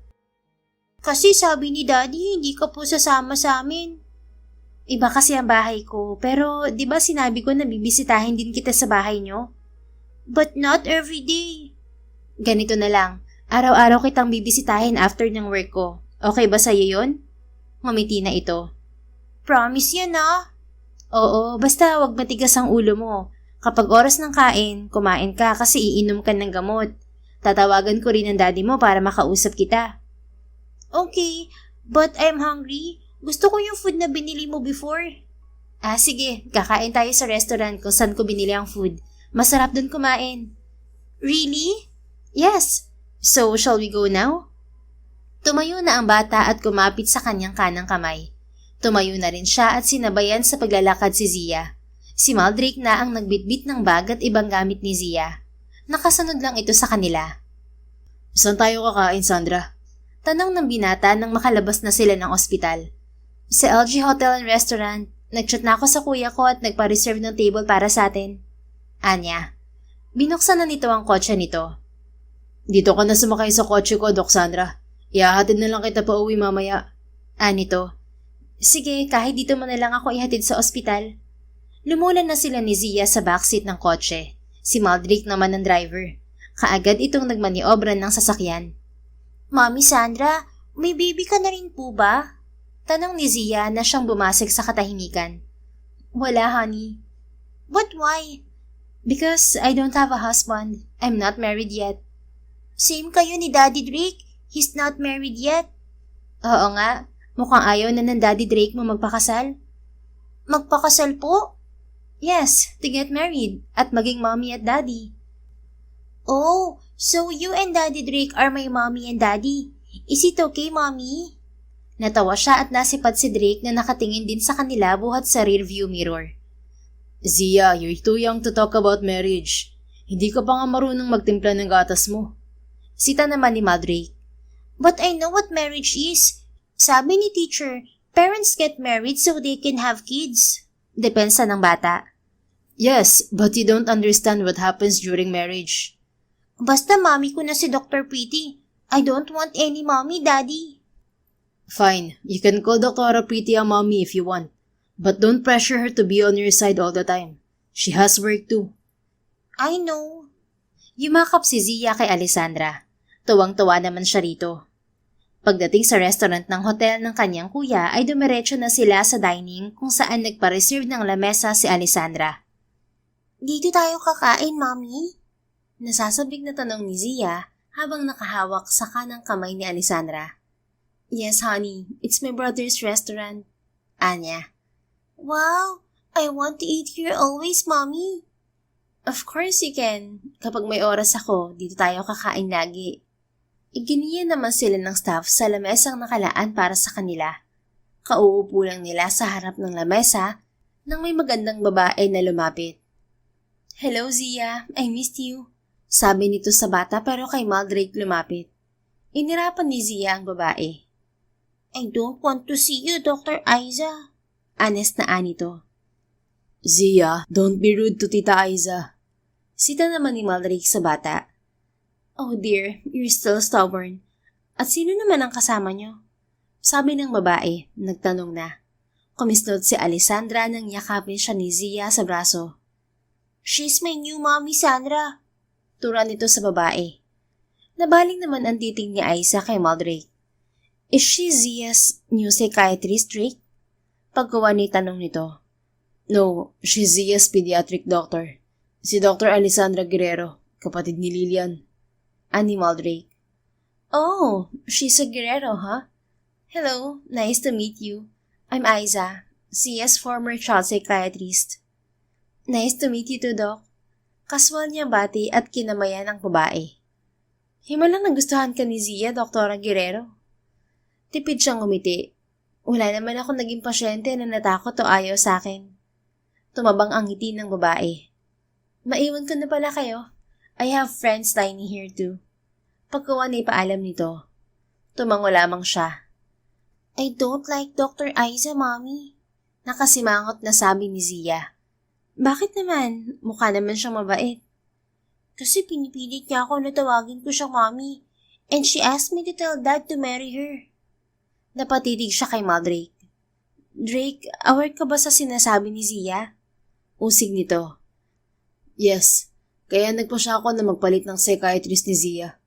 Kasi sabi ni Daddy, hindi ka po sasama sa amin. Iba kasi ang bahay ko, pero di ba sinabi ko na bibisitahin din kita sa bahay niyo? But not every day. Ganito na lang, araw-araw kitang bibisitahin after ng work ko. Okay ba sa'yo yun? Ngumiti na ito. Promise yan ah. Oo, basta wag matigas ang ulo mo. Kapag oras ng kain, kumain ka kasi iinom ka ng gamot. Tatawagan ko rin ang daddy mo para makausap kita. Okay, but I'm hungry. Gusto ko yung food na binili mo before. Sige, kakain tayo sa restaurant kung saan ko binili ang food. Masarap dun kumain. Really? Yes. So, shall we go now? Tumayo na ang bata at kumapit sa kanyang kanang kamay. Tumayo na rin siya at sinabayan sa paglalakad si Zia. Si Maldrake na ang nagbitbit ng bag at ibang gamit ni Zia. Nakasunod lang ito sa kanila. Saan tayo kakain, Sandra? Tanong ng binata nang makalabas na sila ng ospital. Sa LG Hotel and Restaurant, nagchat na ako sa kuya ko at nagpa-reserve ng table para sa atin. Anya. Binuksan na nito ang kotse nito. Dito ka na sumakay sa kotse ko, Doc Sandra. Ihahatid na lang kita pa uwi mamaya. Nito. Sige, kahit dito mo na lang ako ihatid sa ospital. Lumulan na sila ni Zia sa backseat ng kotse. Si Maldrake naman ang driver. Kaagad itong nagmaniobra ng sasakyan. Mami Sandra, may baby ka na rin po ba? Tanong ni Zia na siyang bumasig sa katahimikan. Wala, honey. But why? Because I don't have a husband. I'm not married yet. Same kayo ni Daddy Drake. He's not married yet. Oo nga. Mukhang ayaw na ng Daddy Drake mo magpakasal. Magpakasal po? Yes, to get married at maging mommy at daddy. Oh, so you and Daddy Drake are my mommy and daddy. Is it okay, mommy? Natawa siya at nasipad si Drake na nakatingin din sa kanila buhat sa rearview mirror. Zia, you're too young to talk about marriage. Hindi ka pa nga marunong magtimpla ng gatas mo. Sita naman ni Maldrake. But I know what marriage is. Sabi ni teacher, parents get married so they can have kids. Depensa ng bata. Yes, but you don't understand what happens during marriage. Basta mommy ko na si Dr. Pretty. I don't want any mommy, daddy. Fine, you can call Dr. Pretty a mommy if you want. But don't pressure her to be on your side all the time. She has work too. I know. Yumakap si Zia kay Alessandra. Tuwang-tuwa naman siya rito. Pagdating sa restaurant ng hotel ng kanyang kuya ay dumiretso na sila sa dining kung saan nagpa-reserve ng lamesa si Alessandra. Dito tayo kakain, Mommy? Nasasabik na tanong ni Zia habang nakahawak sa kanang kamay ni Alessandra. Yes, honey. It's my brother's restaurant. Anya. Wow! I want to eat here always, Mommy. Of course you can. Kapag may oras ako, dito tayo kakain lagi. Iginiya naman sila ng staff sa lamesang nakalaan para sa kanila. Kauupo lang nila sa harap ng lamesa nang may magandang babae na lumapit. Hello, Zia. I missed you. Sabi nito sa bata pero kay Maldrake lumapit. Inirapan ni Zia ang babae. I don't want to see you, Dr. Aiza. Honest na anito. Zia, don't be rude to Tita Aiza. Sita naman ni Maldrake sa bata. Oh dear, you're still stubborn. At sino naman ang kasama niyo? Sabi ng babae, nagtanong na. Kumisnod si Alessandra nang yakapin siya ni Zia sa braso. She's my new mommy, Sandra. Tura nito sa babae. Nabaling naman ang titing ni Aiza kay Maldrake. Is she Zia's new psychiatrist, Drake? Paggawa ni tanong nito. No, she's Zia's pediatric doctor. Si Dr. Alessandra Guerrero, kapatid ni Lilian. Ani Maldrake. Oh, she's a Guerrero, huh? Hello, nice to meet you. I'm Aiza, Zia's former child psychiatrist. Nice to meet you too, Doc. Kaswal niya bati at kinamayan ang babae. Himalang nagustuhan ka ni Zia, Dr. Guerrero. Tipid siyang umiti. Wala naman ako naging pasyente na natakot o ayaw sa akin. Tumabang ang ngiti ng babae. Maiwan ko na pala kayo. I have friends dining here too. Pagkawan ay paalam nito. Tumango lamang siya. I don't like Dr. Aiza, Mommy. Nakasimangot na sabi ni Zia. Bakit naman? Mukha naman siyang mabait. Kasi pinipilit niya ako na tawagin ko siyang Mommy. And she asked me to tell Dad to marry her. Napatitig siya kay Maldrake. Drake, aware ka ba sa sinasabi ni Zia? Usig nito. Yes, kaya nagpa siya ako na magpalit ng psychiatrist ni Zia.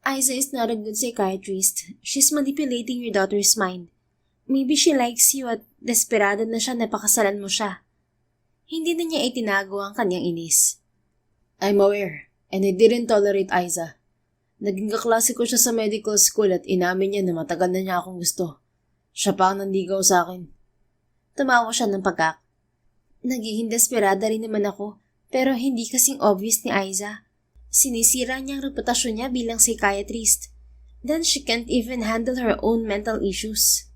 Aiza is not a good psychiatrist. She's manipulating your daughter's mind. Maybe she likes you at desperado na siya na pakasalan mo siya. Hindi na niya itinago ang kanyang inis. I'm aware, and I didn't tolerate Aiza. Naging kaklase ko siya sa medical school at inamin niya na matagal na niya akong gusto. Siya pa ang nandigaw sa akin. Tumawa siya ng pagkak. Nagiging desperada rin naman ako, pero hindi kasing obvious ni Aiza. Sinisira niya ang reputasyon niya bilang psychiatrist. Then she can't even handle her own mental issues.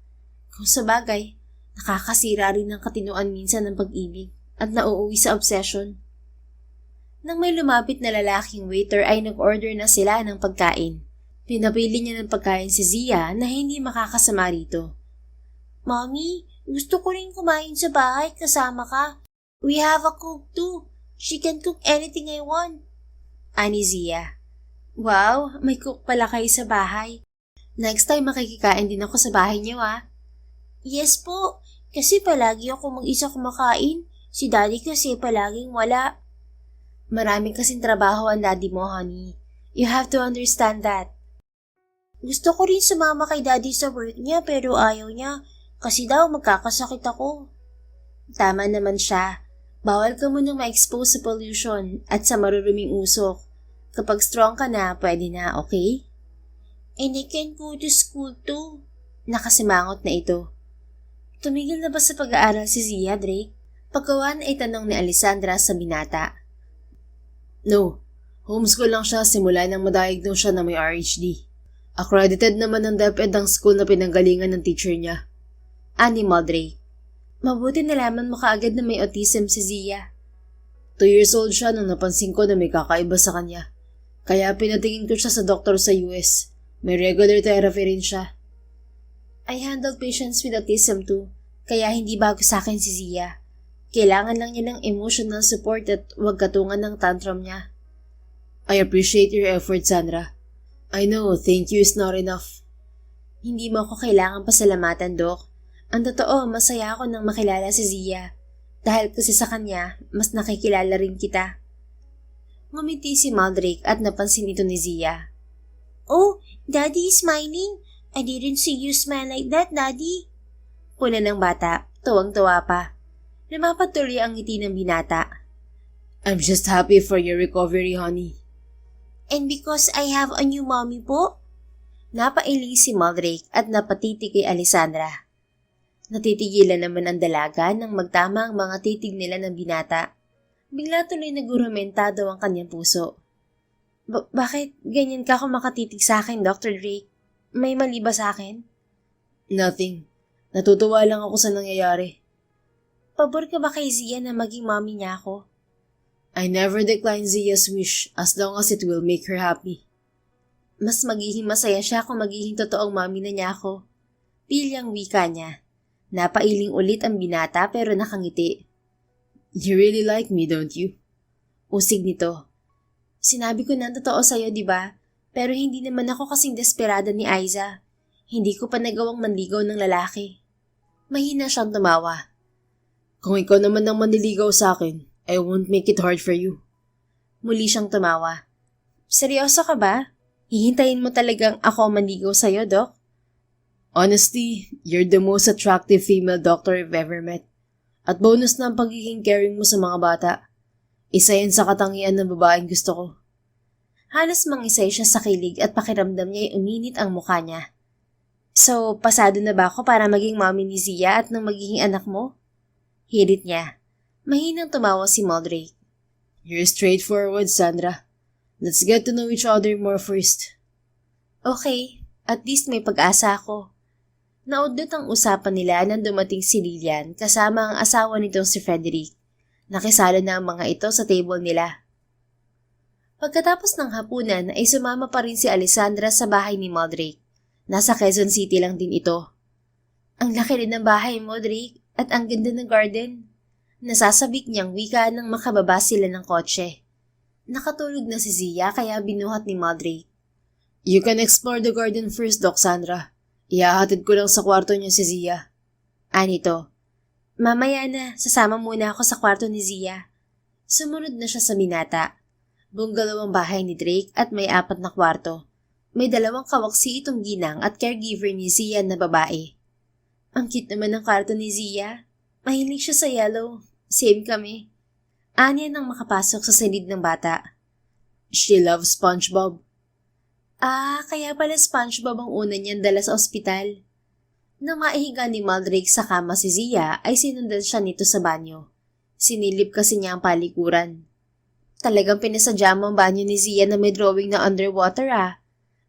Kung sa bagay, nakakasira rin ng katinuan minsan ng pag-ibig at nauuwi sa obsession. Nang may lumapit na lalaking waiter ay nag-order na sila ng pagkain. Pinapili niya ng pagkain si Zia na hindi makakasama rito. Mommy, gusto ko rin kumain sa bahay kasama ka. We have a cook too. She can cook anything I want. Ani Zia. Wow, may cook pala kayo sa bahay. Next time makikikain din ako sa bahay niyo Yes po, kasi palagi ako mag-isa kumakain. Si daddy kasi palaging wala. Marami kasing trabaho ang daddy mo, honey. You have to understand that. Gusto ko rin sumama kay daddy sa work niya pero ayaw niya kasi daw magkakasakit ako. Tama naman siya. Bawal ka munang ma-expose sa pollution at sa maruruming usok. Kapag strong ka na, pwede na, okay? And I can go to school too. Nakasimangot na ito. Tumigil na ba sa pag-aaral si Zia, Drake? Pagkawan ay tanong ni Alessandra sa binata. No, homeschool lang siya simula nang madiagnose siya na may RHD. Accredited naman ng DepEd ang school na pinanggalingan ng teacher niya. Ani Maldrake. Mabuti nalaman mo kaagad na may autism si Zia. 2 years old siya nung napansin ko na may kakaiba sa kanya. Kaya pinatingin ko siya sa doktor sa US. May regular therapy rin siya. I handle patients with autism too. Kaya hindi bago sa akin si Zia. Kailangan lang niya ng emotional support at huwag katungan ng tantrum niya. I appreciate your effort, Sandra. I know thank you is not enough. Hindi mo ako kailangan pasalamatan, Doc. Ang totoo, masaya ako nang makilala si Zia. Dahil kasi sa kanya, mas nakikilala rin kita. Ngumiti si Maldrake at napansin ito ni Zia. Oh, Daddy is smiling. I didn't see you smile like that, Daddy. Puna ng bata, tuwang-tuwa pa. Lumapat tuloy ang ngiti ng binata. I'm just happy for your recovery, honey. And because I have a new mommy po? Napailing si Maldrake at napatitig kay Alessandra. Natitigilan naman ang dalaga nang magtama ang mga titig nila ng binata. Bigla tuloy nagurumentado ang kanyang puso. Bakit ganyan ka kung makatitig sa akin, Dr. Drake? May mali ba sa akin? Nothing. Natutuwa lang ako sa nangyayari. Pabor ka ba kay Zia na maging mommy niya ako? I never decline Zia's wish as long as it will make her happy. Mas magiging masaya siya kung magiging totoong mommy na niya ako. Pilyang wika niya. Napailing ulit ang binata pero nakangiti. You really like me, don't you? Usig nito. Sinabi ko na totoo sa'yo, di ba? Pero hindi naman ako kasing desperada ni Aiza. Hindi ko pa nagawang manligaw ng lalaki. Mahina siyang tumawa. Kung ikaw naman ang manliligaw sa akin, I won't make it hard for you. Muli siyang tumawa. Seryoso ka ba? Hihintayin mo talagang ako manligaw sa'yo, Doc? Honestly, you're the most attractive female doctor I've ever met. At bonus na ang pagiging caring mo sa mga bata. Isa yan sa katangian ng babaeng gusto ko. Halos mangisay siya sa kilig at pakiramdam niya ay uminit ang mukha niya. So, pasado na ba ako para maging mommy ni Zia at nang magiging anak mo? Hirit niya. Mahinang tumawa si Maldrake. You're straightforward, Sandra. Let's get to know each other more first. Okay, at least may pag-asa ako. Naudlot ang usapan nila nang dumating si Lillian kasama ang asawa nitong si Frederick. Nakisala na ang mga ito sa table nila. Pagkatapos ng hapunan ay sumama pa rin si Alessandra sa bahay ni Maldrake. Nasa Quezon City lang din ito. Ang laki rin ng bahay mo, Drake, at ang ganda ng garden. Nasasabik niyang wika nang makababa sila ng kotse. Nakatulog na si Zia kaya binuhat ni Maldrake. You can explore the garden first, Doc Sandra. Ihahatid ko lang sa kwarto niya si Zia. Anito, mamaya na, sasama muna ako sa kwarto ni Zia. Sumunod na siya sa binata. Bungalow ang bahay ni Drake at may 4 na kwarto. May 2 kawaksi itong ginang at caregiver ni Zia na babae. Ang cute naman ng kwarto ni Zia. Mahilig siya sa yellow. Same kami. Anya nang makapasok sa silid ng bata. She loves SpongeBob. Kaya pala SpongeBob ang una niyang dala sa ospital. Nang maihiga ni Maldrake sa kama si Zia ay sinundan siya nito sa banyo. Sinilip kasi niya ang palikuran. Talagang pinasadya mo ang banyo ni Zia na may drawing na underwater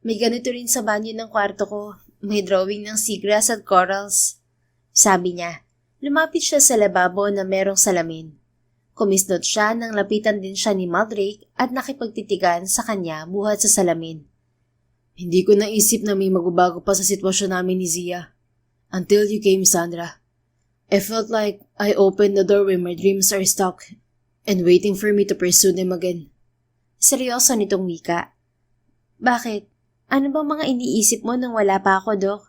May ganito rin sa banyo ng kwarto ko. May drawing ng seagrass at corals. Sabi niya, lumapit siya sa lababo na merong salamin. Kumisnot siya nang lapitan din siya ni Maldrake at nakipagtitigan sa kanya buhat sa salamin. Hindi ko naisip na may magbabago pa sa sitwasyon namin ni Zia. Until you came, Sandra. I felt like I opened the door where my dreams are stuck and waiting for me to pursue them again. Seryoso nitong wika. Bakit? Ano bang mga iniisip mo nang wala pa ako, Doc?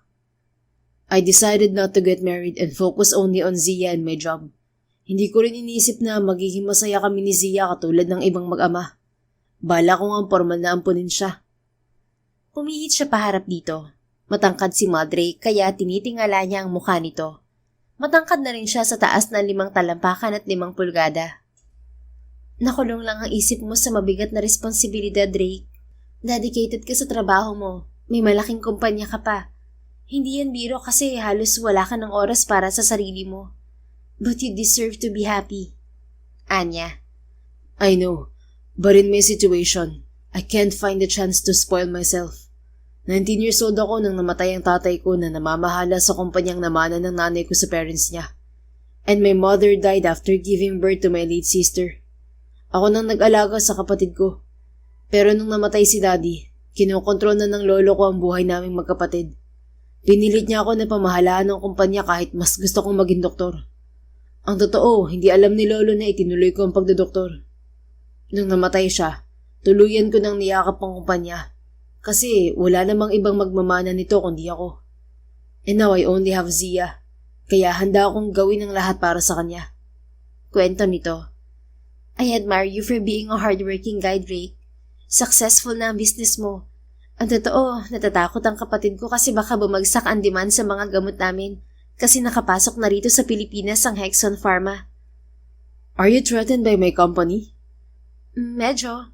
I decided not to get married and focus only on Zia and my job. Hindi ko rin iniisip na magiging masaya kami ni Zia katulad ng ibang mag-ama. Bala ko ang formal na ampunin siya. Pumihit siya paharap dito. Matangkad si Maldrake kaya tinitingala niya ang mukha nito. Matangkad na rin siya sa taas na 5 talampakan at 5 pulgada. Nakulong lang ang isip mo sa mabigat na responsibilidad, Drake. Dedicated ka sa trabaho mo. May malaking kumpanya ka pa. Hindi yan biro kasi halos wala ka ng oras para sa sarili mo. But you deserve to be happy. Anya. I know, but in my situation, I can't find the chance to spoil myself. 19 years old ako nang namatay ang tatay ko na namamahala sa kumpanyang namana ng nanay ko sa parents niya. And my mother died after giving birth to my late sister. Ako nang nag-alaga sa kapatid ko. Pero nung namatay si daddy, kinokontrol na ng lolo ko ang buhay naming magkapatid. Pinilit niya ako na pamahalaan ng kumpanya kahit mas gusto kong maging doktor. Ang totoo, hindi alam ni Lolo na itinuloy ko ang pagdodoktor. Nung namatay siya, tuluyan ko nang niyakap ang kumpanya kasi wala namang ibang magmamana nito kundi ako. And now I only have Zia, kaya handa akong gawin ang lahat para sa kanya. Kwento nito. I admire you for being a hardworking guy, Drake. Successful na ang business mo. Ang totoo, natatakot ang kapatid ko kasi baka bumagsak ang demand sa mga gamot namin kasi nakapasok na rito sa Pilipinas ang Hexon Pharma. Are you threatened by my company? Medyo.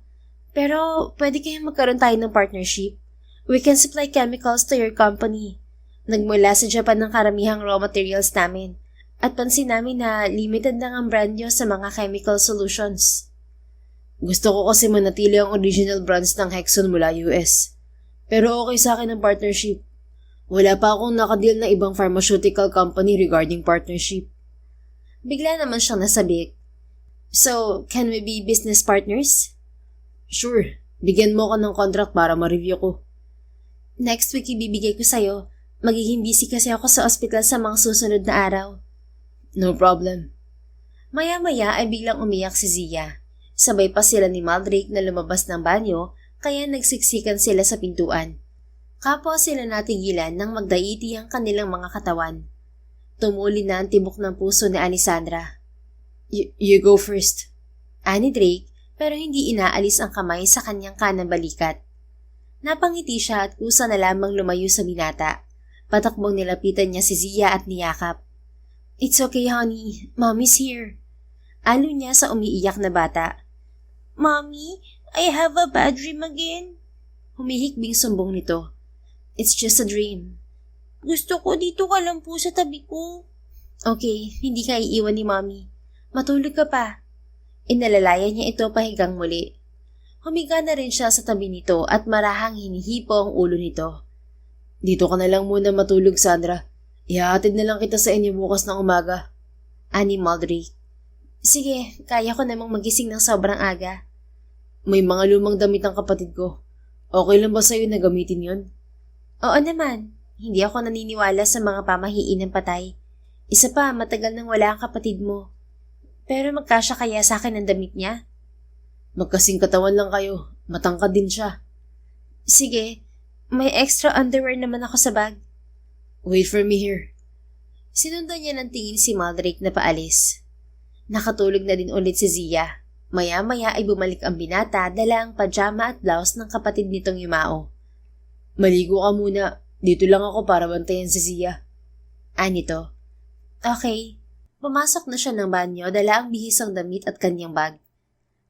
Pero pwede kayong magkaroon tayo ng partnership. We can supply chemicals to your company. Nagmula sa Japan ng karamihang raw materials namin. At pansin namin na limited lang ang brand nyo sa mga chemical solutions. Gusto ko kasi manatili ang original brands ng Hexon mula US. Pero okay sa akin ang partnership. Wala pa akong nakadeal na ibang pharmaceutical company regarding partnership. Bigla naman siyang nasabik. So, can we be business partners? Sure. Bigyan mo ko ng contract para ma-review ko. Next week ibibigay ko sa'yo. Magiging busy kasi ako sa ospital sa mga susunod na araw. No problem. Maya-maya ay biglang umiyak si Zia. Sabay pa sila ni Maldrake na lumabas ng banyo kaya nagsiksikan sila sa pintuan. Kapwa sila natigilan nang magdaiti ang kanilang mga katawan. Tumuli na ang tibok ng puso ni Alessandra. You go first. Ani Drake pero hindi inaalis ang kamay sa kanyang kanang balikat. Napangiti siya at kusa na lamang lumayo sa binata. Patakbong nilapitan niya si Zia at niyakap. It's okay honey, Mommy's here. Alo niya sa umiiyak na bata. Mommy, I have a bad dream again. Humihikbing sumbong nito. It's just a dream. Gusto ko dito ka lang po sa tabi ko. Okay, hindi ka iiwan ni Mommy. Matulog ka pa. Inalalayan niya ito pahigang muli. Humiga na rin siya sa tabi nito at marahang hinihipo ang ulo nito. Dito ka na lang muna matulog, Sandra. Ihahatid na lang kita sa inyo bukas ng umaga. Ani Maldrake. Sige, kaya ko namang magising ng sobrang aga. May mga lumang damit ng kapatid ko. Okay lang ba sa'yo na gamitin yon? Oo naman. Hindi ako naniniwala sa mga pamahiin ng patay. Isa pa, matagal nang wala ang kapatid mo. Pero magkasya kaya sa akin ang damit niya? Magkasing katawan lang kayo. Matangkad din siya. Sige, may extra underwear naman ako sa bag. Wait for me here. Sinundan niya ng tingin si Maldrake na paalis. Nakatulog na din ulit si Zia. Maya-maya ay bumalik ang binata dala ang pajama at blouse ng kapatid nitong Yumao. Maligo ka muna. Dito lang ako para bantayan si Zia. Anito. Okay. Pumasok na siya ng banyo dala ang bihisang damit at kanyang bag.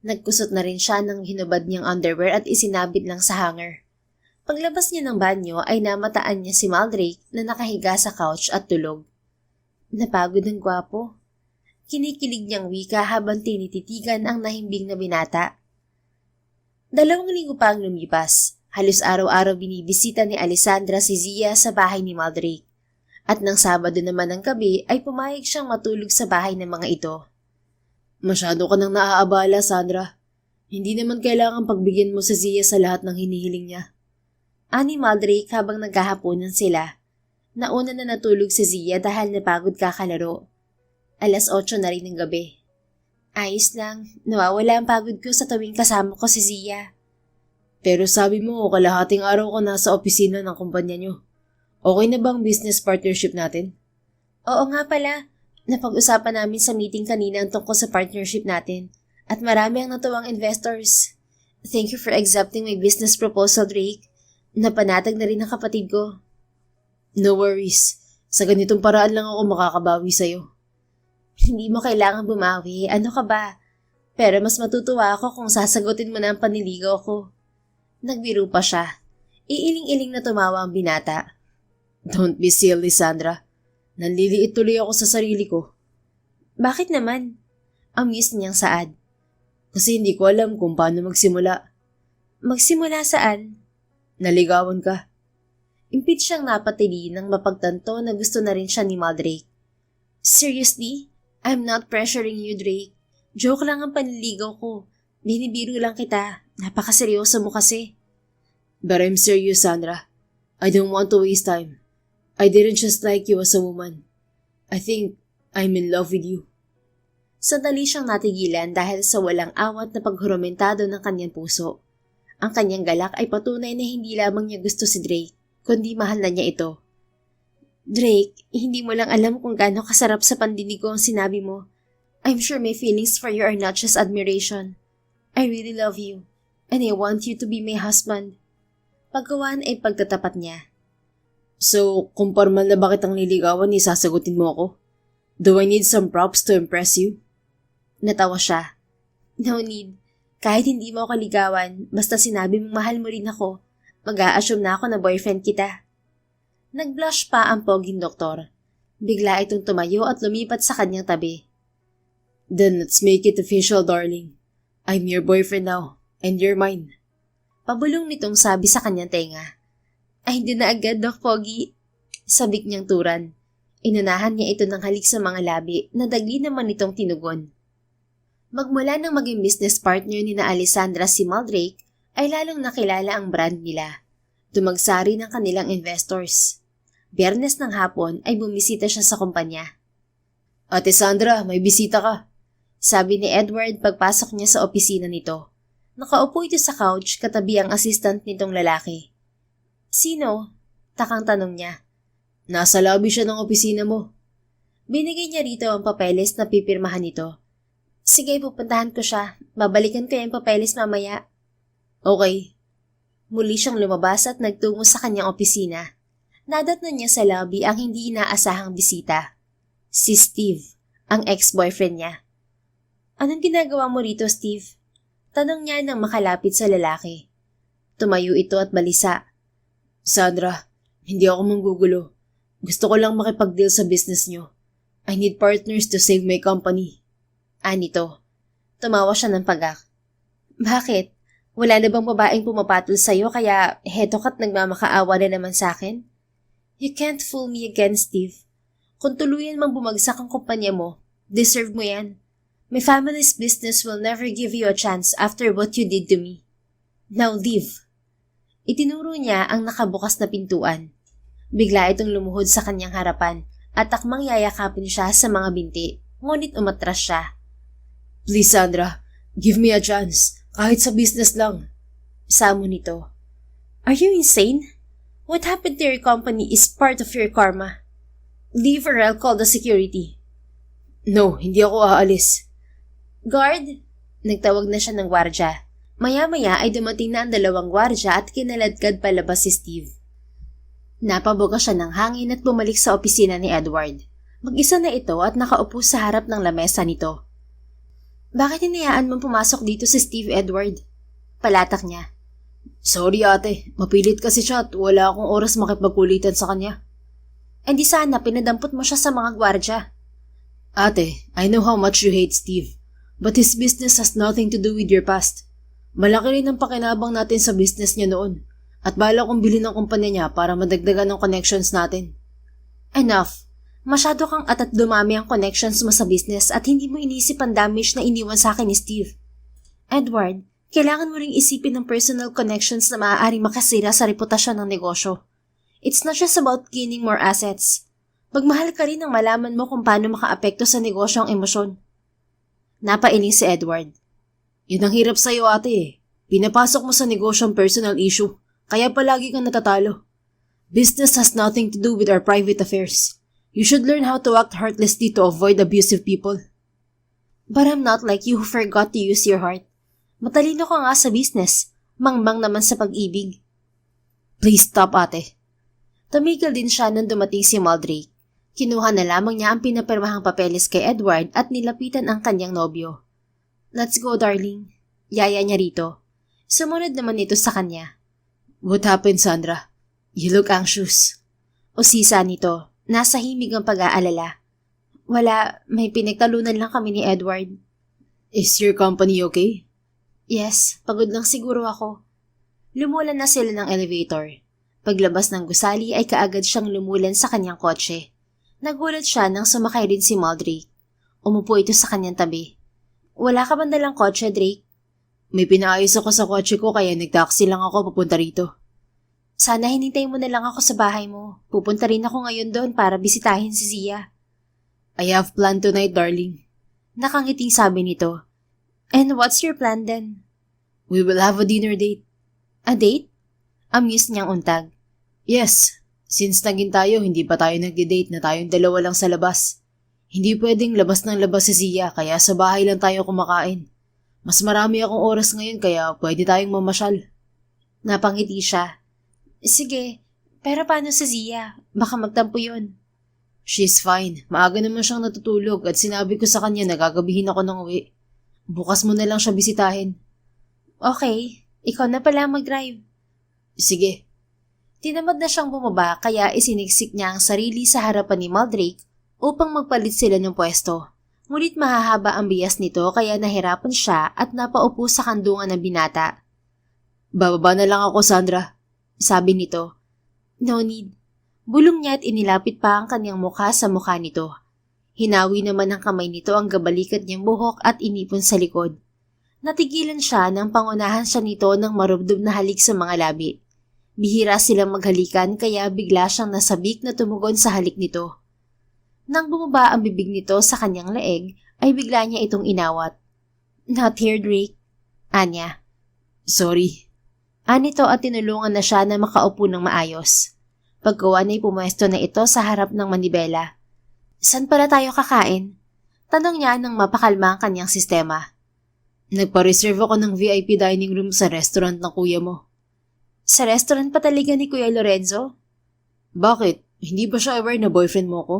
Nagkusot na rin siya ng hinubad niyang underwear at isinabit lang sa hanger. Paglabas niya ng banyo ay namataan niya si Maldrake na nakahiga sa couch at tulog. Napagod ang gwapo. Kinikilig niyang wika habang tinititigan ang nahimbing na binata. 2 linggo pa ang lumipas. Halos araw-araw binibisita ni Alessandra si Zia sa bahay ni Maldrake. At nang Sabado naman ng gabi ay pumayag siyang matulog sa bahay ng mga ito. Masyado ka nang naaabala, Sandra. Hindi naman kailangan pagbigyan mo si Zia sa lahat ng hinihiling niya. Ani Maldrake habang naghahaponan sila. Nauna na natulog si Zia dahil napagod kakalaro. 8:00 na rin ng gabi. Ayos lang, nawawala ang pagod ko sa tuwing kasama ko si Zia. Pero sabi mo, kalahating araw ko nasa opisina ng kumpanya niyo. Okay na bang business partnership natin? Oo nga pala. Napag-usapan namin sa meeting kanina ang tungkol sa partnership natin. At marami ang natuwang investors. Thank you for accepting my business proposal, Drake. Napanatag na rin ang kapatid ko. No worries. Sa ganitong paraan lang ako makakabawi sa'yo. Hindi mo kailangan bumawi. Ano ka ba? Pero mas matutuwa ako kung sasagutin mo na ang paniligaw ko. Nagbiro pa siya. Iiling-iling na tumawa ang binata. Don't be silly, Sandra. Nanliliit tuloy ako sa sarili ko. Bakit naman? Amused niyang saad. Kasi hindi ko alam kung paano magsimula. Magsimula saan? Naligawan ka. Impit siyang napatili nang mapagtanto na gusto na rin siya ni Maldrake. Seriously? I'm not pressuring you, Drake. Joke lang ang panliligaw ko. Binibiro lang kita. Napakaseryoso mo kasi. But I'm serious, Sandra. I don't want to waste time. I didn't just like you as a woman. I think I'm in love with you. Sandali siyang natigilan dahil sa walang awat na paghurumentado ng kanyang puso. Ang kanyang galak ay patunay na hindi lamang niya gusto si Drake, kundi mahal na niya ito. Drake, hindi mo lang alam kung gaano kasarap sa pandinig ko ang sinabi mo. I'm sure my feelings for you are not just admiration. I really love you, and I want you to be my husband. Paggawan ay pagtatapat niya. So, kung formal na ba kitang liligawan, sasagutin mo ako? Do I need some props to impress you? Natawa siya. No need. Kahit hindi mo ako ligawan, basta sinabi mong mahal mo rin ako, mag-a-assume na ako na boyfriend kita. Nag-blush pa ang poging doktor. Bigla itong tumayo at lumipat sa kanyang tabi. Then let's make it official, darling. I'm your boyfriend now, and you're mine. Pabulong nitong sabi sa kanyang tenga. Ay, hindi na agad, Doc Pogi. Sabik niyang turan. Inunahan niya ito ng halik sa mga labi na dagli naman itong tinugon. Magmula nang maging business partner ni na Alessandra si Maldrake, ay lalong nakilala ang brand nila. Dumagsari ng kanilang investors. Biyernes ng hapon ay bumisita siya sa kumpanya. Ate Sandra, may bisita ka. Sabi ni Edward pagpasok niya sa opisina nito. Nakaupo ito sa couch katabi ang assistant nitong lalaki. Sino? Takang tanong niya. Nasa lobby siya ng opisina mo. Binigay niya rito ang papeles na pipirmahan nito. Sige, pupuntahan ko siya. Babalikan ko yung papeles mamaya. Okay. Muli siyang lumabas at nagtungo sa kanyang opisina. Nadatnan niya sa lobby ang hindi inaasahang bisita. Si Steve, ang ex-boyfriend niya. Anong ginagawa mo rito, Steve? Tanong niya nang makalapit sa lalaki. Tumayo ito at balisa. Sandra, hindi ako manggugulo. Gusto ko lang makipag-deal sa business niyo. I need partners to save my company. Anito. Tumawa siya ng pagak. Bakit? Wala na bang babaeng pumapatol sa'yo kaya heto ka't nagmamakaawa na naman sa'kin? You can't fool me again, Steve. Kung tuluyan mang bumagsak ang kumpanya mo, deserve mo yan. My family's business will never give you a chance after what you did to me. Now leave. Itinuro niya ang nakabukas na pintuan. Bigla itong lumuhod sa kanyang harapan at takmang yayakapin siya sa mga binti, ngunit umatras siya. Please, Sandra, give me a chance. Kahit sa business lang. Samo nito. Are you insane? What happened to your company is part of your karma. Leave or I'll call the security. No, hindi ako aalis. Guard! Nagtawag na siya ng gwardya. Maya-maya ay dumating na ang dalawang gwardya at kinaladkad palabas si Steve. Napabuga siya ng hangin at bumalik sa opisina ni Edward. Mag-isa na ito at nakaupo sa harap ng lamesa nito. Bakit hinayaan mong pumasok dito si Steve, Edward? Palatak niya. Sorry ate, mapilit kasi siya at wala akong oras makipagkulitan sa kanya. Eh di sana pinadampot mo siya sa mga gwardya. Ate, I know how much you hate Steve, but his business has nothing to do with your past. Malaki rin ang pakinabang natin sa business niya noon at bala kong bilhin ang kumpanya niya para madagdagan ng connections natin. Enough. Masyado kang at dumami ang connections mo sa business at hindi mo inisip ang damage na iniwan sa akin ni Steve. Edward, kailangan mo ring isipin ng personal connections na maaaring makasira sa reputasyon ng negosyo. It's not just about gaining more assets. Magmahal ka rin nang malaman mo kung paano makaapekto sa negosyo ang emosyon. Napailing si Edward. Yun ang hirap sa'yo ate eh. Pinapasok mo sa negosyo ang personal issue, kaya palagi kang natatalo. Business has nothing to do with our private affairs. You should learn how to act heartlessly to avoid abusive people. But I'm not like you who forgot to use your heart. Matalino ka nga sa business, mangmang naman sa pag-ibig. Please stop ate. Tumigil din siya nang dumating si Maldrake. Kinuha na lamang niya ang pinapirmahang papeles kay Edward at nilapitan ang kanyang nobyo. Let's go, darling. Yaya niya rito. Sumunod naman ito sa kanya. What happened, Sandra? You look anxious. Usisa nito. Nasa himig ang pag-aalala. Wala, may pinagtalunan lang kami ni Edward. Is your company okay? Yes, pagod lang siguro ako. Lumulan na sila ng elevator. Paglabas ng gusali ay kaagad siyang lumulan sa kanyang kotse. Nagulat siya nang sumakay rin si Maldrake. Umupo ito sa kanyang tabi. Wala ka ba dalang kotse, Drake? May pinaayos ako sa kotse ko kaya nagtaksi lang ako papunta rito. Sana hinintay mo na lang ako sa bahay mo. Pupunta rin ako ngayon doon para bisitahin si Zia. I have plan tonight, darling. Nakangiting sabi nito. And what's your plan then? We will have a dinner date. A date? Amused niyang untag. Yes, since naging tayo, hindi pa tayo nagde-date na tayong dalawa lang sa labas. Hindi pwedeng labas ng labas si Zia, kaya sa bahay lang tayo kumakain. Mas marami akong oras ngayon kaya pwede tayong mamasyal. Napangiti siya. Sige, pero paano si Zia? Baka magtampo yun. She's fine. Maaga naman siyang natutulog at sinabi ko sa kanya na gagabihin ako ng uwi. Bukas mo na lang siya bisitahin. Okay, ikaw na pala mag-drive. Sige. Tinamad na siyang bumaba kaya isiniksik niya ang sarili sa harapan ni Maldrake upang magpalit sila ng pwesto. Ngunit mahahaba ang bias nito kaya nahirapan siya at napaupo sa kandungan ng binata. Bababa na lang ako, Sandra. Sabi nito. No need. Bulong niya at inilapit pa ang kanyang mukha sa mukha nito. Hinawi naman ng kamay nito ang gabalikat niyang buhok at inipon sa likod. Natigilan siya nang pangunahan siya nito ng marubdob na halik sa mga labi. Bihira silang maghalikan kaya bigla siyang nasabik na tumugon sa halik nito. Nang bumaba ang bibig nito sa kanyang leeg, ay bigla niya itong inawat. Not here, Drake. Anya. Sorry. Anito at tinulungan na siya na makaupo ng maayos. Pagkawan ay pumuesto na ito sa harap ng manibela. San pala tayo kakain? Tanong niya nang mapakalma ang kanyang sistema. Nagpa-reserve ako ng VIP dining room sa restaurant ng kuya mo. Sa restaurant pa talaga ni Kuya Lorenzo? Bakit? Hindi ba siya aware na boyfriend mo ko?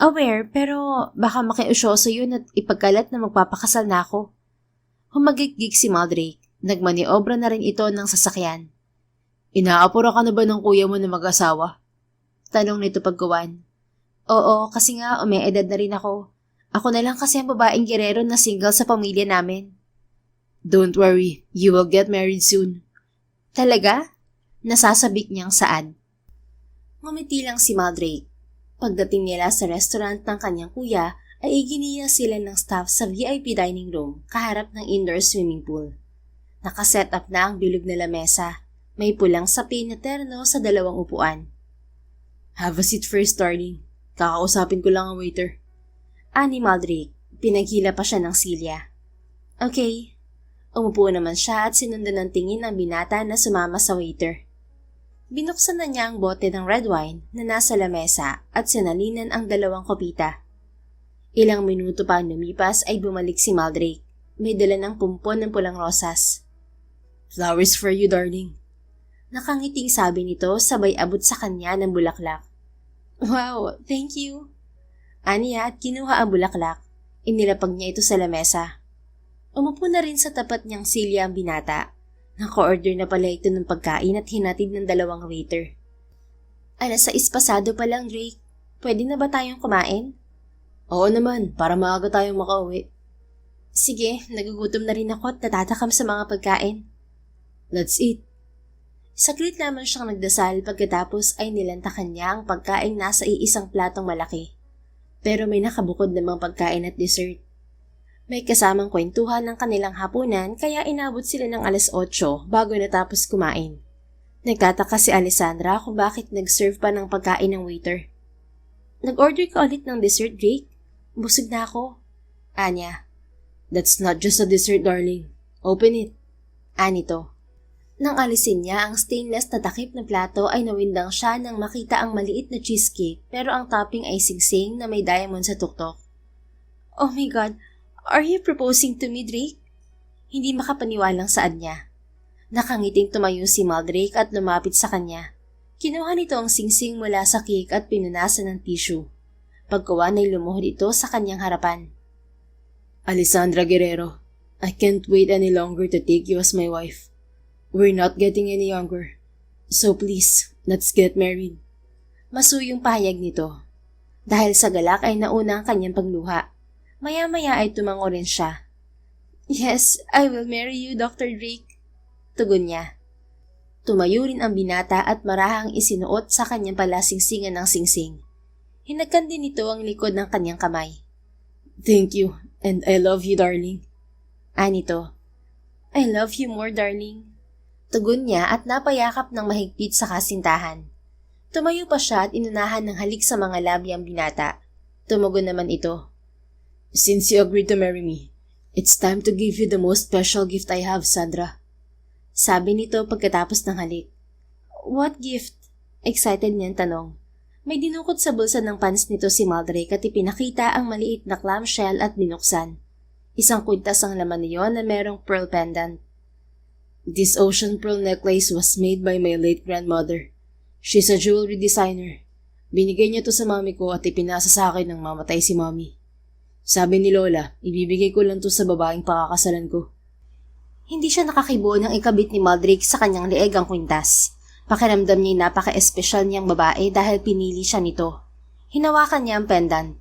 Aware, pero baka makiusyoso yun at ipagkalat na magpapakasal na ako. Humagigig si Maldrake. Nagmaniobra na rin ito ng sasakyan. Inaapura ka na ba ng kuya mo na mag-asawa? Tanong nito paggawan. Oo, kasi nga umeedad na rin ako. Ako na lang kasi ang babaeng gerero na single sa pamilya namin. Don't worry, you will get married soon. Talaga? Nasasabik niyang saan? Ngumiti lang si Maldrake. Pagdating nila sa restaurant ng kanyang kuya, ay iginiya sila ng staff sa VIP dining room kaharap ng indoor swimming pool. Nakaset up na ang bilog na lamesa. May pulang sapin na terno sa dalawang upuan. Have a seat first, darling. Kakausapin ko lang ang waiter. Ani Maldrake, pinaghila pa siya ng silya. Okay. Umupo naman siya at sinundan ng tingin ng binata na sumama sa waiter. Binuksan na niya ang bote ng red wine na nasa lamesa at sinalinan ang dalawang kopita. Ilang minuto pa lumipas ay bumalik si Maldrake. May dala ng pumpon ng pulang rosas. Flowers for you, darling. Nakangiting sabi nito sabay abot sa kanya ng bulaklak. Wow, thank you. Aniya at kinuha ang bulaklak. Inilapag niya ito sa lamesa. Umupo na rin sa tapat niyang silya ang binata. Naka-order na pala ito ng pagkain at hinatid ng dalawang waiter. 6:00 pasado pa lang, Drake. Pwede na ba tayong kumain? Oo naman, para maaga tayong makauwi. Sige, nagugutom na rin ako at natatakam sa mga pagkain. Let's eat. Saglit lamang siyang nagdasal pagkatapos ay nilantakan niya ang pagkain nasa iisang platong malaki. Pero may nakabukod namang pagkain at dessert. May kasamang kwentuhan ng kanilang hapunan kaya inabot sila ng 8:00 bago natapos kumain. Nagtataka si Alessandra kung bakit nag-serve pa ng pagkain ng waiter. Nag-order ka ulit ng dessert, Drake? Busog na ako. Anya. That's not just a dessert, darling. Open it. Anito. Nang alisin niya ang stainless na takip na plato ay nawindang siya nang makita ang maliit na cheesecake pero ang topping ay singsing na may diamond sa tuktok. Oh my God, are you proposing to me, Drake? Hindi makapaniwalang saad niya. Nakangiting tumayo si Maldrake at lumapit sa kanya. Kinuha nito ang singsing mula sa cake at pinunasan ng tissue. Pagkawan ay lumuhod ito sa kanyang harapan. Alessandra Guerrero, I can't wait any longer to take you as my wife. We're not getting any younger. So please, let's get married. Masuyong pahayag nito. Dahil sa galak ay nauna ang kanyang pagluha. Maya-maya ay tumango rin siya. Yes, I will marry you, Dr. Drake. Tugon niya. Tumayo rin ang binata at marahang isinuot sa kanyang palasingsingan ng singsing. Hinagkan din nito ang likod ng kanyang kamay. Thank you, and I love you, darling. Anito. I love you more, darling. Tugon niya at napayakap ng mahigpit sa kasintahan. Tumayo pa siya at inunahan ng halik sa mga labi ang binata. Tumugon naman ito. Since you agreed to marry me, it's time to give you the most special gift I have, Sandra. Sabi nito pagkatapos ng halik. What gift? Excited niyang tanong. May dinukot sa bulsa ng pants nito si Maldrake at ipinakita ang maliit na clamshell at binuksan. Isang kwintas ang laman niyon na merong pearl pendant. This ocean pearl necklace was made by my late grandmother. She's a jewelry designer. Binigay niya to sa mami ko at ipinasa sa akin nang mamatay si mami. Sabi ni Lola, ibibigay ko lang to sa babaeng pakakasalan ko. Hindi siya nakakibuo ng ikabit ni Maldrake sa kanyang leeg ang kwintas. Pakiramdam niya napaka-espesyal niyang babae dahil pinili siya nito. Hinawakan niya ang pendant.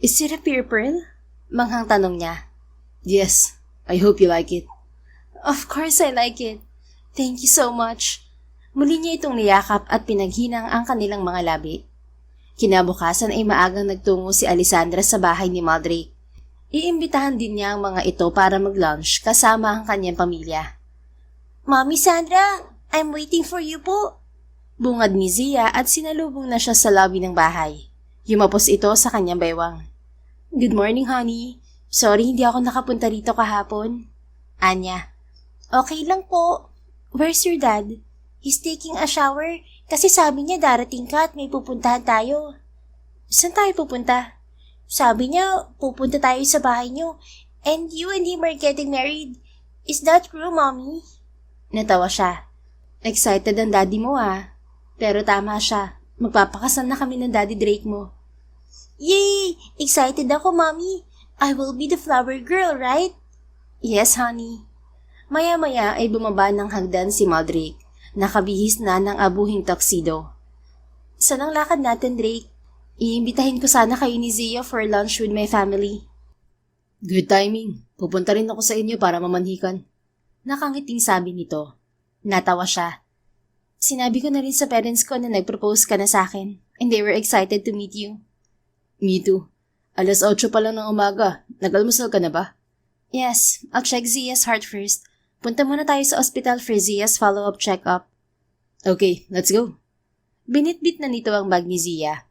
Is it a pure pearl? Manghang tanong niya. Yes, I hope you like it. Of course I like it. Thank you so much. Muli niya itong niyakap at pinaghinang ang kanilang mga labi. Kinabukasan ay maagang nagtungo si Alessandra sa bahay ni Maldrake. Iimbitahan din niya ang mga ito para mag-lunch kasama ang kanyang pamilya. Mommy Sandra, I'm waiting for you po. Bungad ni Zia at sinalubong na siya sa lobby ng bahay. Yumapos ito sa kanyang baywang. Good morning, honey. Sorry, hindi ako nakapunta rito kahapon. Anya. Okay lang po. Where's your dad? He's taking a shower kasi sabi niya darating ka at may pupuntahan tayo. Saan tayo pupunta? Sabi niya pupunta tayo sa bahay niyo and you and him are getting married. Is that true, mommy? Natawa siya. Excited ang daddy mo Pero tama siya. Magpapakasal na kami ng daddy Drake mo. Yay! Excited ako, mommy. I will be the flower girl, right? Yes, honey. Maya-maya ay bumaba ng hagdan si Maldrake. Nakabihis na ng abuhing tuxedo. Saan ang lakad natin, Drake? Iimbitahin ko sana kayo ni Zia for lunch with my family. Good timing. Pupunta rin ako sa inyo para mamanhikan. Nakangiting sabi nito. Natawa siya. Sinabi ko na rin sa parents ko na nag-propose ka na sa akin and they were excited to meet you. Me too. 8:00 pa lang ng umaga. Nag-almusal ka na ba? Yes, I'll check Zia's heart first. Punta muna tayo sa ospital for Zia's follow-up check-up. Okay, let's go. Binitbit na nito ang bag ni Zia.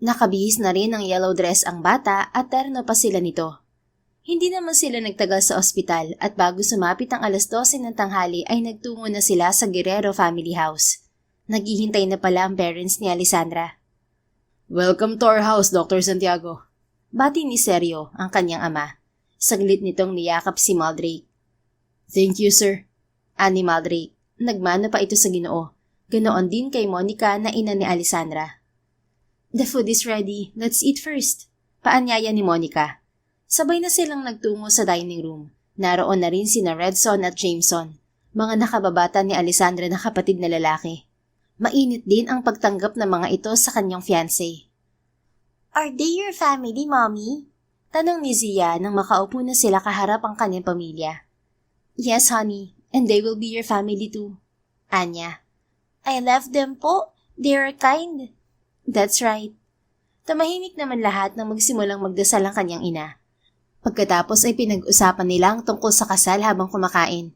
Nakabihis na rin ng yellow dress ang bata at terno pa sila nito. Hindi naman sila nagtagal sa ospital at bago sumapit ang 12:00 ng tanghali ay nagtungo na sila sa Guerrero family house. Naghihintay na pala ang parents ni Alessandra. Welcome to our house, Dr. Santiago. Bati ni Sergio, ang kanyang ama. Saglit nitong niyakap si Maldrake. Thank you, sir. Ani Maldrake. Nagmana pa ito sa Ginoo. Ganoon din kay Monica na ina ni Alessandra. The food is ready. Let's eat first. Paanyaya ni Monica. Sabay na silang nagtungo sa dining room. Naroon na rin sina Redson at Jameson, mga nakababata ni Alessandra na kapatid na lalaki. Mainit din ang pagtanggap ng mga ito sa kanyang fiancé. Are they your family, Mommy? Tanong ni Zia nang makaupo na sila kaharap ang kanyang pamilya. Yes, honey, and they will be your family too. Anya. I love them po. They are kind. That's right. Tumahimik naman lahat nang magsimulang magdasal ang kanyang ina. Pagkatapos ay pinag-usapan nila ang tungkol sa kasal habang kumakain.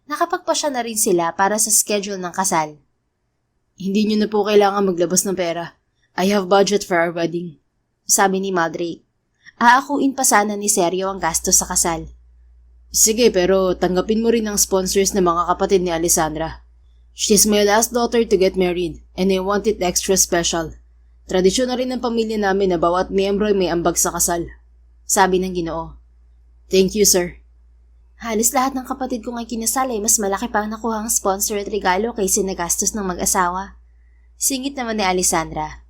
Nakapagpasya na rin sila para sa schedule ng kasal. Hindi niyo na po kailangan maglabas ng pera. I have budget for our wedding. Sabi ni Maldrake. Aakuin pa sana ni Sergio ang gasto sa kasal. Sige, pero tanggapin mo rin ang sponsors ng mga kapatid ni Alessandra. She's my last daughter to get married and I want it extra special. Tradisyon na rin ng pamilya namin na bawat miyembro ay may ambag sa kasal. Sabi ng Ginoo. Thank you, sir. Halos lahat ng kapatid kong ay kinasal ay mas malaki pa ang nakuhang sponsor at regalo kaysa nagastos ng mag-asawa. Singit naman ni Alessandra.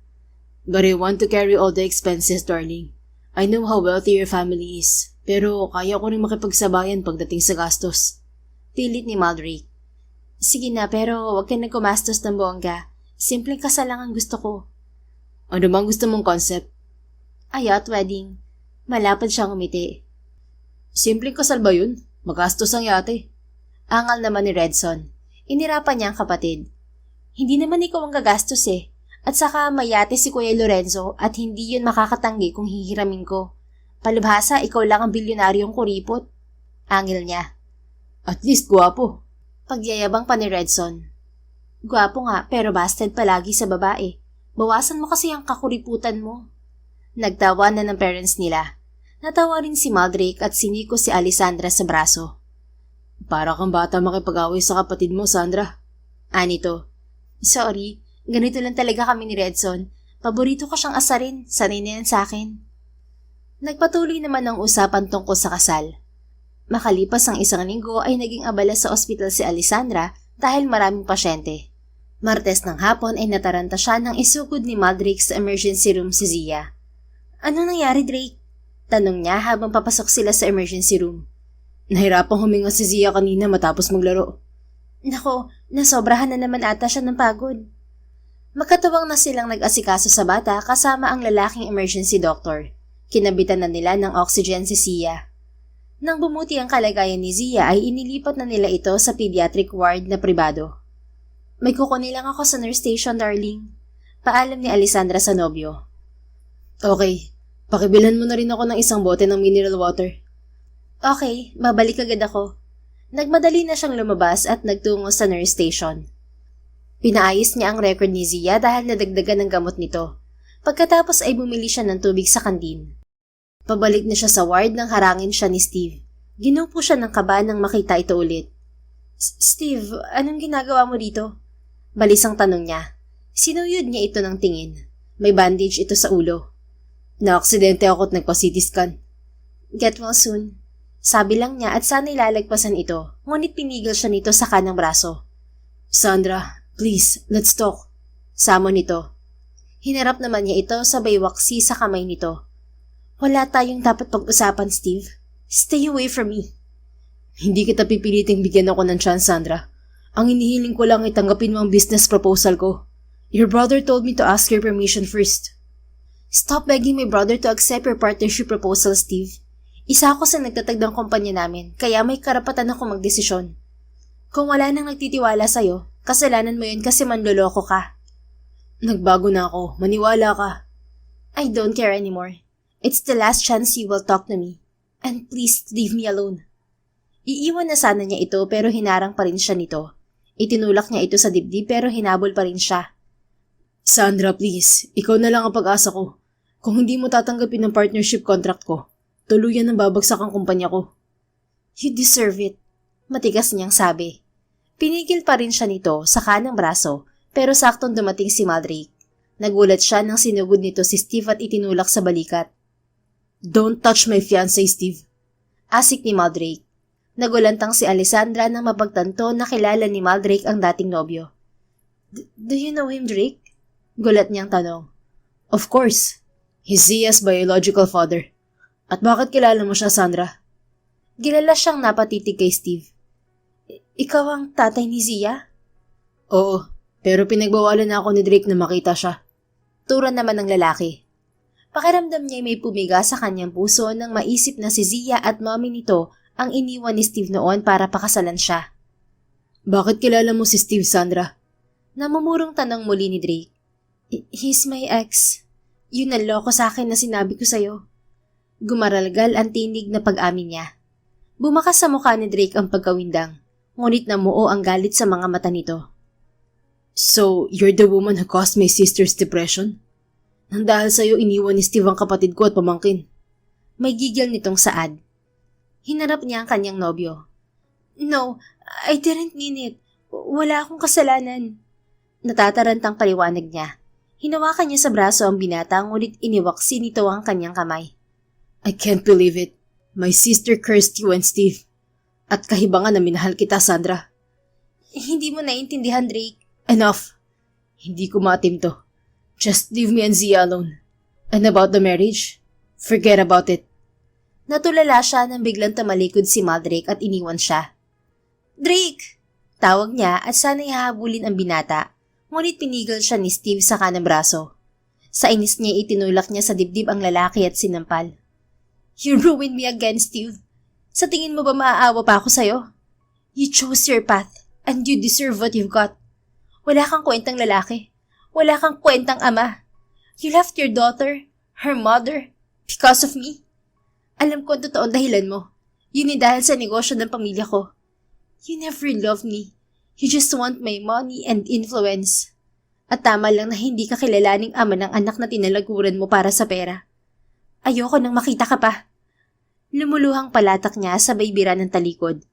But I want to carry all the expenses, darling. I know how wealthy your family is, pero kaya ko rin makipagsabayan pagdating sa gastos. Pilit ni Maldrake. Sige na, pero huwag ka nagkumastos ng bongga. Simpleng kasal lang ang gusto ko. Ano bang gusto mong concept? A yacht wedding. Malapad siyang umiti. Simpleng kasal ba yun? Magastos ang yate. Angal naman ni Redson. Inirapan niya ang kapatid. Hindi naman ikaw ang gagastos At saka mayate si Kuya Lorenzo at hindi yun makakatanggi kung hihiramin ko. Palibhasa, ikaw lang ang bilyonaryong kuripot. Angil niya. At least guwapo. Pagyayabang pa ni Redson. Gwapo nga pero busted palagi sa babae. Bawasan mo kasi ang kakuriputan mo. Nagtawa na ng parents nila. Natawa rin si Maldrake at siniko si Alessandra sa braso. Para kang bata makipag-away sa kapatid mo, Sandra. Anito. Sorry, ganito lang talaga kami ni Redson. Paborito ko siyang asarin, sanay na yan sa akin. Nagpatuloy naman ang usapan tungkol sa kasal. Makalipas ang isang linggo ay naging abala sa ospital si Alessandra dahil maraming pasyente. Martes ng hapon ay nataranta siya nang isugod ni Maldrake sa emergency room si Zia. Ano nangyari, Drake? Tanong niya habang papasok sila sa emergency room. Nahirapang huminga si Zia kanina matapos maglaro. Nako, nasobrahan na naman ata siya ng pagod. Magkatawang na silang nag-asikaso sa bata kasama ang lalaking emergency doctor. Kinabitan na nila ng oxygen si Zia. Nang bumuti ang kalagayan ni Zia ay inilipat na nila ito sa pediatric ward na pribado. May kukunin lang ako sa nurse station, darling. Paalam ni Alessandra sa nobyo. Okay, pakibilhan mo na rin ako ng isang bote ng mineral water. Okay, babalik agad ako. Nagmadali na siyang lumabas at nagtungo sa nurse station. Pinaayos niya ang record ni Zia dahil nadagdagan ng gamot nito. Pagkatapos ay bumili siya ng tubig sa kantin. Pabalik na siya sa ward nang harangin siya ni Steve. Ginupo siya ng kaba nang makita ito ulit. Steve, anong ginagawa mo dito? Balisang tanong niya. Sinuyod niya ito ng tingin. May bandage ito sa ulo. Na-aksidente ako at nagpa-CT scan. Get well soon. Sabi lang niya at sana'y lalagpasan ito, ngunit pinigil siya nito sa kanang braso. Sandra, please, let's talk. Samo nito. Hinarap naman niya ito sabay waksi sa kamay nito. Wala tayong dapat pag-usapan, Steve. Stay away from me. Hindi kita pipiliting bigyan ako ng chance, Sandra. Ang inihiling ko lang ay tanggapin mo ang business proposal ko. Your brother told me to ask your permission first. Stop begging my brother to accept your partnership proposal, Steve. Isa ako sa nagtatag ng kumpanya namin, kaya may karapatan ako magdesisyon. Kung wala nang nagtitiwala sa'yo, kasalanan mo yun kasi manloloko ka. Nagbago na ako. Maniwala ka. I don't care anymore. It's the last chance you will talk to me. And please, leave me alone. Iiwan na sana niya ito pero hinarang pa rin siya nito. Itinulak niya ito sa dibdib pero hinabol pa rin siya. Sandra, please. Ikaw na lang ang pag-asa ko. Kung hindi mo tatanggapin ang partnership contract ko, tuluyan ang babagsak ang kumpanya ko. You deserve it. Matigas niyang sabi. Pinigil pa rin siya nito sa kanang braso pero saktong dumating si Maldrake. Nagulat siya nang sinugod nito si Steve at itinulak sa balikat. Don't touch my fiancé, Steve. Asik ni Maldrake. Nagulantang si Alessandra nang mapagtanto na kilala ni Maldrake ang dating nobyo. Do you know him, Drake? Gulat niyang tanong. Of course. He's Zia's biological father. At bakit kilala mo siya, Sandra? Gilala siyang napatitig kay Steve. Ikaw ang tatay ni Zia? Oo, pero pinagbawalan na ako ni Drake na makita siya. Turan naman ng lalaki. Pakiramdam niya may pumiga sa kanyang puso nang maisip na si Zia at mommy nito ang iniwan ni Steve noon para pakasalan siya. Bakit kilala mo si Steve, Sandra? Namumurong tanong muli ni Drake. He's my ex. Yun ang loko sa akin na sinabi ko sa'yo. Gumaralgal ang tinig na pag-amin niya. Bumakas sa mukha ni Drake ang pagkawindang, ngunit namuo ang galit sa mga mata nito. So, you're the woman who caused my sister's depression? Nang dahil sa'yo iniwan ni Steve ang kapatid ko at pamangkin. May gigil nitong saad. Hinarap niya ang kanyang nobyo. No, I didn't mean it. Wala akong kasalanan. Natatarantang paliwanag niya. Hinawakan niya sa braso ang binata ngunit iniwaksi nito ang kanyang kamay. I can't believe it. My sister cursed you and Steve. At kahibangan na minahal kita, Sandra. Hindi mo naiintindihan, Drake. Enough. Hindi ko maatim to. Just leave me and Zia alone. And about the marriage? Forget about it. Natulala siya nang biglang tamalikod si Maldrake at iniwan siya. Drake! Tawag niya at sana'y hahabulin ang binata. Ngunit pinigil siya ni Steve sa kanang braso. Sa inis niya itinulak niya sa dibdib ang lalaki at sinampal. You ruined me again, Steve. Sa tingin mo ba maaawa pa ako sa'yo? You chose your path and you deserve what you've got. Wala kang kwentang lalaki. Wala kang kwentang ama. You left your daughter, her mother, because of me. Alam ko ang totoong dahilan mo. Yun ay dahil sa negosyo ng pamilya ko. You never loved me. You just want my money and influence. At tama lang na hindi ka kilalaning ama ng anak na tinalaguran mo para sa pera. Ayoko nang makita ka pa. Lumuluhang palatak niya sabay bira ng talikod.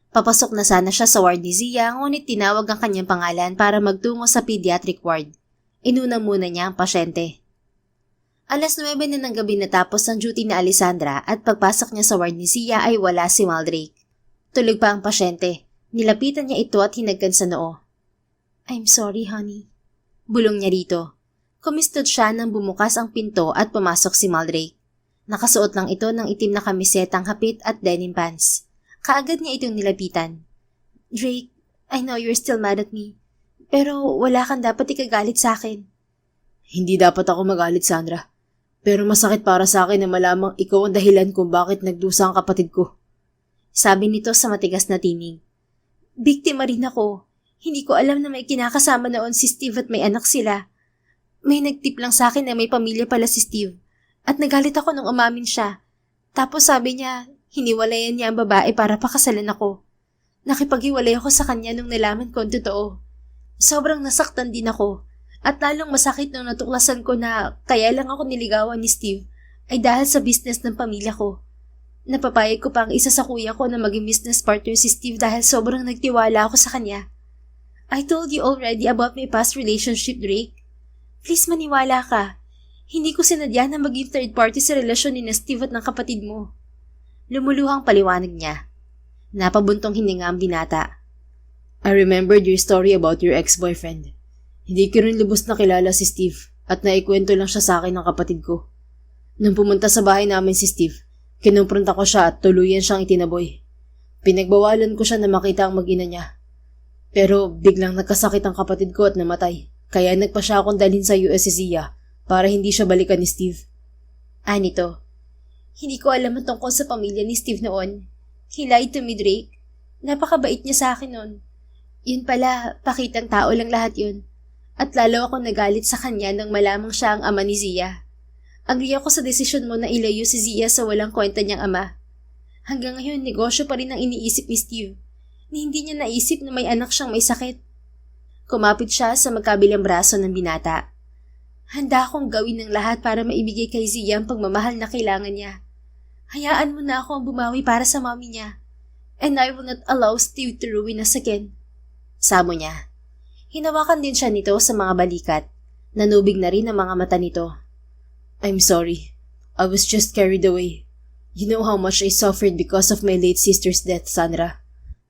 Papasok na sana siya sa ward ni Zia, ngunit tinawag ang kanyang pangalan para magtungo sa pediatric ward. Inuna muna niya ang pasyente. Alas 9 na ng gabi natapos ang duty ni Alessandra at pagpasok niya sa ward ni Zia ay wala si Maldrake. Tulog pa ang pasyente. Nilapitan niya ito at hinagkan sa noo. I'm sorry, honey. Bulong niya rito. Kumistod siya nang bumukas ang pinto at pumasok si Maldrake. Nakasuot lang ito ng itim na kamisetang hapit at denim pants. Kaagad niya itong nilapitan. Drake, I know you're still mad at me. Pero wala kang dapat ikagalit sa akin. Hindi dapat ako magalit, Sandra. Pero masakit para sa akin na malamang ikaw ang dahilan kung bakit nagdusa ang kapatid ko. Sabi nito sa matigas na tinig. Biktima rin ako. Hindi ko alam na may kinakasama noon si Steve at may anak sila. May nagtip lang sa akin na may pamilya pala si Steve. At nagalit ako nung umamin siya. Tapos sabi niya, hiniwalayan niya ang babae para pakasalan ako. Nakipaghiwalay ako sa kanya nung nalaman ko ang totoo. Sobrang nasaktan din ako. At lalong masakit nung natuklasan ko na kaya lang ako niligawan ni Steve ay dahil sa business ng pamilya ko. Napapayag ko pa ang isa sa kuya ko na maging business partner si Steve dahil sobrang nagtiwala ako sa kanya. I told you already about my past relationship, Drake. Please maniwala ka. Hindi ko sinadya na maging third party sa relasyon ni Steve at ng kapatid mo. Lumuluhang paliwanag niya. Napabuntong hininga ang binata. I remembered your story about your ex-boyfriend. Hindi ko rin lubos na kilala si Steve at naikwento lang siya sa akin ng kapatid ko. Nung pumunta sa bahay namin si Steve, kinumpronta ko siya at tuluyan siyang itinaboy. Pinagbawalan ko siya na makita ang mag-ina niya. Pero biglang nagkasakit ang kapatid ko at namatay, kaya nagpa siya akong dalhin sa US si Zia para hindi siya balikan ni Steve. Nito. Hindi ko alam ang tungkol sa pamilya ni Steve noon. He lied to me, Drake. Napakabait niya sa akin noon. Yun pala, pakitang tao lang lahat yun. At lalo ako nagalit sa kanya nang malamang siya ang ama ni Zia. Agree ako sa desisyon mo na ilayo si Zia sa walang kwenta niyang ama. Hanggang ngayon, negosyo pa rin ang iniisip ni Steve. Ni hindi niya naisip na may anak siyang may sakit. Kumapit siya sa magkabilang braso ng binata. Handa akong gawin ng lahat para maibigay kay Zia ang pagmamahal na kailangan niya. Hayaan mo na ako ang bumawi para sa mami niya. And I will not allow Steve to ruin us again. Samo niya. Hinawakan din siya nito sa mga balikat. Nanubig na rin ang mga mata nito. I'm sorry. I was just carried away. You know how much I suffered because of my late sister's death, Sandra.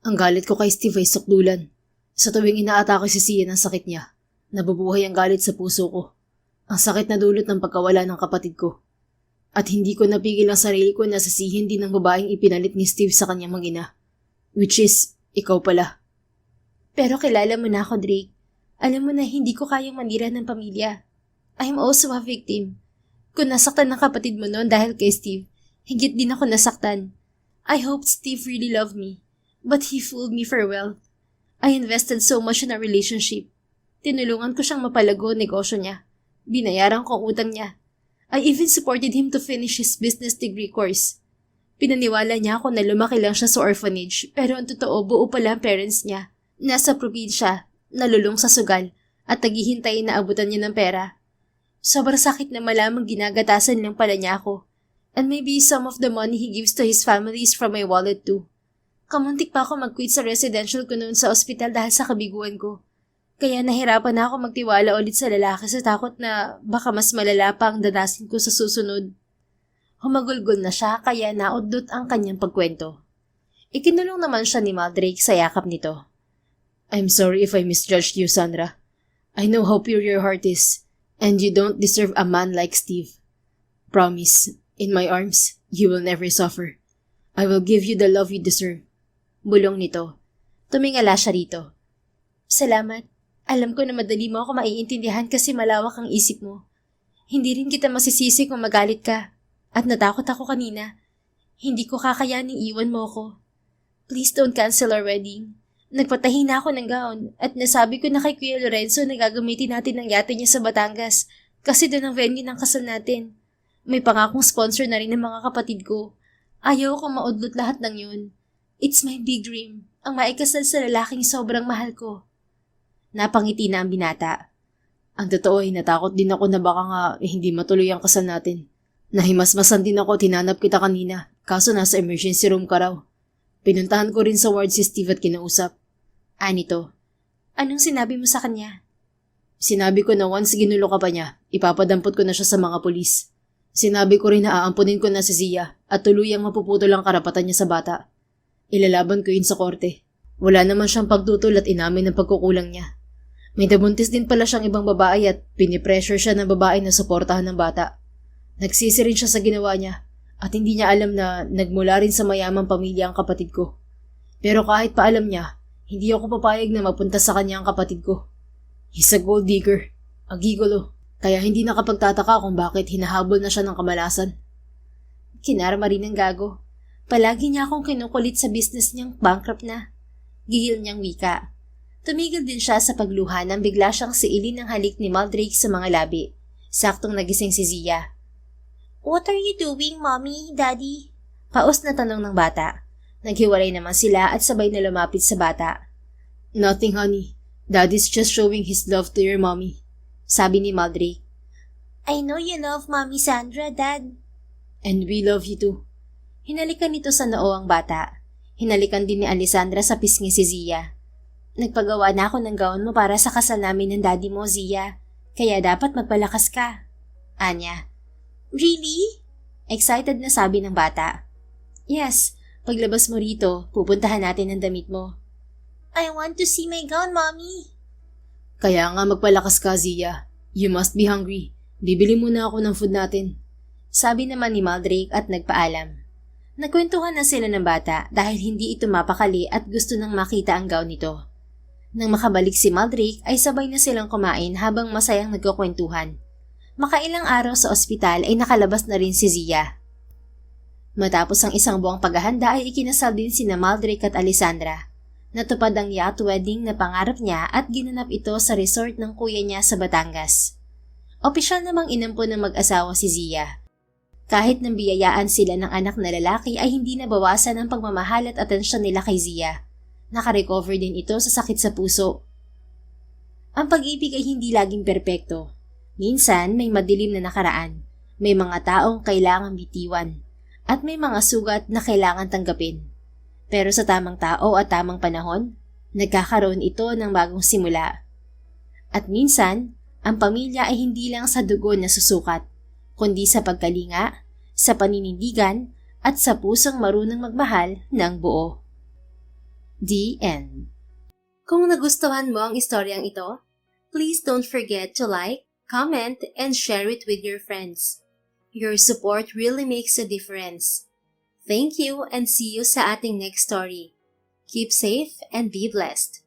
Ang galit ko kay Steve ay sukdulan. Sa tuwing inaatake si Zia ng sakit niya, nabubuhay ang galit sa puso ko. Ang sakit na dulot ng pagkawala ng kapatid ko. At hindi ko napigil ang sarili ko na sasihin din ng babaeng ipinalit ni Steve sa kanyang mag-ina. Which is, ikaw pala. Pero kilala mo na ako, Drake. Alam mo na hindi ko kayang manira ng pamilya. I'm also a victim. Kung nasaktan ng kapatid mo noon dahil kay Steve, higit din ako nasaktan. I hoped Steve really loved me. But he fooled me for wealth. I invested so much in our relationship. Tinulungan ko siyang mapalago ang negosyo niya. Binayaran ko ang utang niya. I even supported him to finish his business degree course. Pinaniwala niya ako na lumaki lang siya sa orphanage, pero ang totoo buo pala ang parents niya. Nasa probinsya, nalulong sa sugal, at naghihintay na abutan niya ng pera. Sobrang sakit na malamang ginagatasan lang pala niya ako. And maybe some of the money he gives to his family is from my wallet too. Kamuntik pa ako mag-quit sa residential ko noon sa ospital dahil sa kabiguan ko. Kaya nahirapan na ako magtiwala ulit sa lalaki sa takot na baka mas malala pa ang danasin ko sa susunod. Humagulgol na siya kaya naudot ang kanyang pagkwento. Ikinulong naman siya ni Maldrake sa yakap nito. I'm sorry if I misjudged you, Sandra. I know how pure your heart is, and you don't deserve a man like Steve. Promise, in my arms, you will never suffer. I will give you the love you deserve. Bulong nito. Tumingala siya rito. Salamat. Alam ko na madali mo ako maiintindihan kasi malawak ang isip mo. Hindi rin kita masisisi kung magalit ka. At natakot ako kanina. Hindi ko kakayaning iwan mo ko. Please don't cancel our wedding. Nagpatahi na ako ng gown at nasabi ko na kay Kuya Lorenzo na gagamitin natin ang yate niya sa Batangas kasi doon ang venue ng kasal natin. May pangakong sponsor na rin ng mga kapatid ko. Ayaw ko maudlot lahat ng yun. It's my big dream. ang maikasal sa lalaking sobrang mahal ko. Napangiti na ang binata. Ang totoo ay natakot din ako na baka nga hindi matuloy ang kasal natin. Nahimasmasan din ako, tinanap kita kanina. Kaso nasa emergency room ka raw. Pinuntahan ko rin sa ward si Steve at kinausap. Anito, anong sinabi mo sa kanya? Sinabi ko na once ginulo ka pa niya, ipapadampot ko na siya sa mga pulis. Sinabi ko rin na aampunin ko na si Zia at tuluyang mapuputol ang karapatan niya sa bata. Ilalaban ko yun sa korte. Wala naman siyang pagtutol at inamin ng pagkukulang niya. May nabuntis din pala siyang ibang babae at pinipressure siya ng babae na suportahan ng bata. Nagsisi rin siya sa ginawa niya at hindi niya alam na nagmula rin sa mayamang pamilya ang kapatid ko. Pero kahit pa alam niya, hindi ako papayag na mapunta sa kanya ang kapatid ko. He's a gold digger, a gigolo, kaya hindi nakapagtataka kung bakit hinahabol na siya ng kamalasan. Kinarma rin ng gago. Palagi niya akong kinukulit sa business niyang bankrupt na. Gigil niyang wika. Tumigil din siya sa pagluha nang bigla siyang siilin ng halik ni Maldrake sa mga labi. Saktong nagising si Zia. What are you doing, Mommy, Daddy? Paus na tanong ng bata. Naghiwalay naman sila at sabay na lumapit sa bata. Nothing, honey. Daddy's just showing his love to your mommy. Sabi ni Maldrake. I know you love Mommy Sandra, Dad. And we love you too. Hinalikan nito sa noo ang bata. Hinalikan din ni Alessandra sa pisngi si Zia. Nagpagawa na ako ng gown mo para sa kasal namin ng daddy mo, Zia. Kaya dapat magpalakas ka. Anya. Really? Excited na sabi ng bata. Yes, paglabas mo rito, pupuntahan natin ang damit mo. I want to see my gown, Mommy. Kaya nga magpalakas ka, Zia. You must be hungry. Bibili muna ako ng food natin. Sabi naman ni Maldrake at nagpaalam. Nagkwentuhan na sila ng bata dahil hindi ito mapakali at gusto nang makita ang gown nito. Nang makabalik si Maldrake ay sabay na silang kumain habang masayang nagkukwentuhan. Makailang araw sa ospital ay nakalabas na rin si Zia. Matapos ang isang buwang paghahanda ay ikinasal din sina Maldrake at Alessandra. Natupad ang yacht wedding na pangarap niya at ginanap ito sa resort ng kuya niya sa Batangas. Opisyal namang inampon ng mag-asawa si Zia. Kahit nang biyayaan sila ng anak na lalaki ay hindi nabawasan ang pagmamahal at atensyon nila kay Zia. Nakarecover din ito sa sakit sa puso. Ang pag-ibig ay hindi laging perpekto. Minsan may madilim na nakaraan, may mga taong kailangang bitiwan, at may mga sugat na kailangan tanggapin. Pero sa tamang tao at tamang panahon, nagkakaroon ito ng bagong simula. At minsan, ang pamilya ay hindi lang sa dugo na susukat, kundi sa pagkalinga, sa paninindigan, at sa pusong marunong magmahal ng buo. The End. Kung nagustuhan mo ang istoryang ito, please don't forget to like, comment, and share it with your friends. Your support really makes a difference. Thank you and see you sa ating next story. Keep safe and be blessed.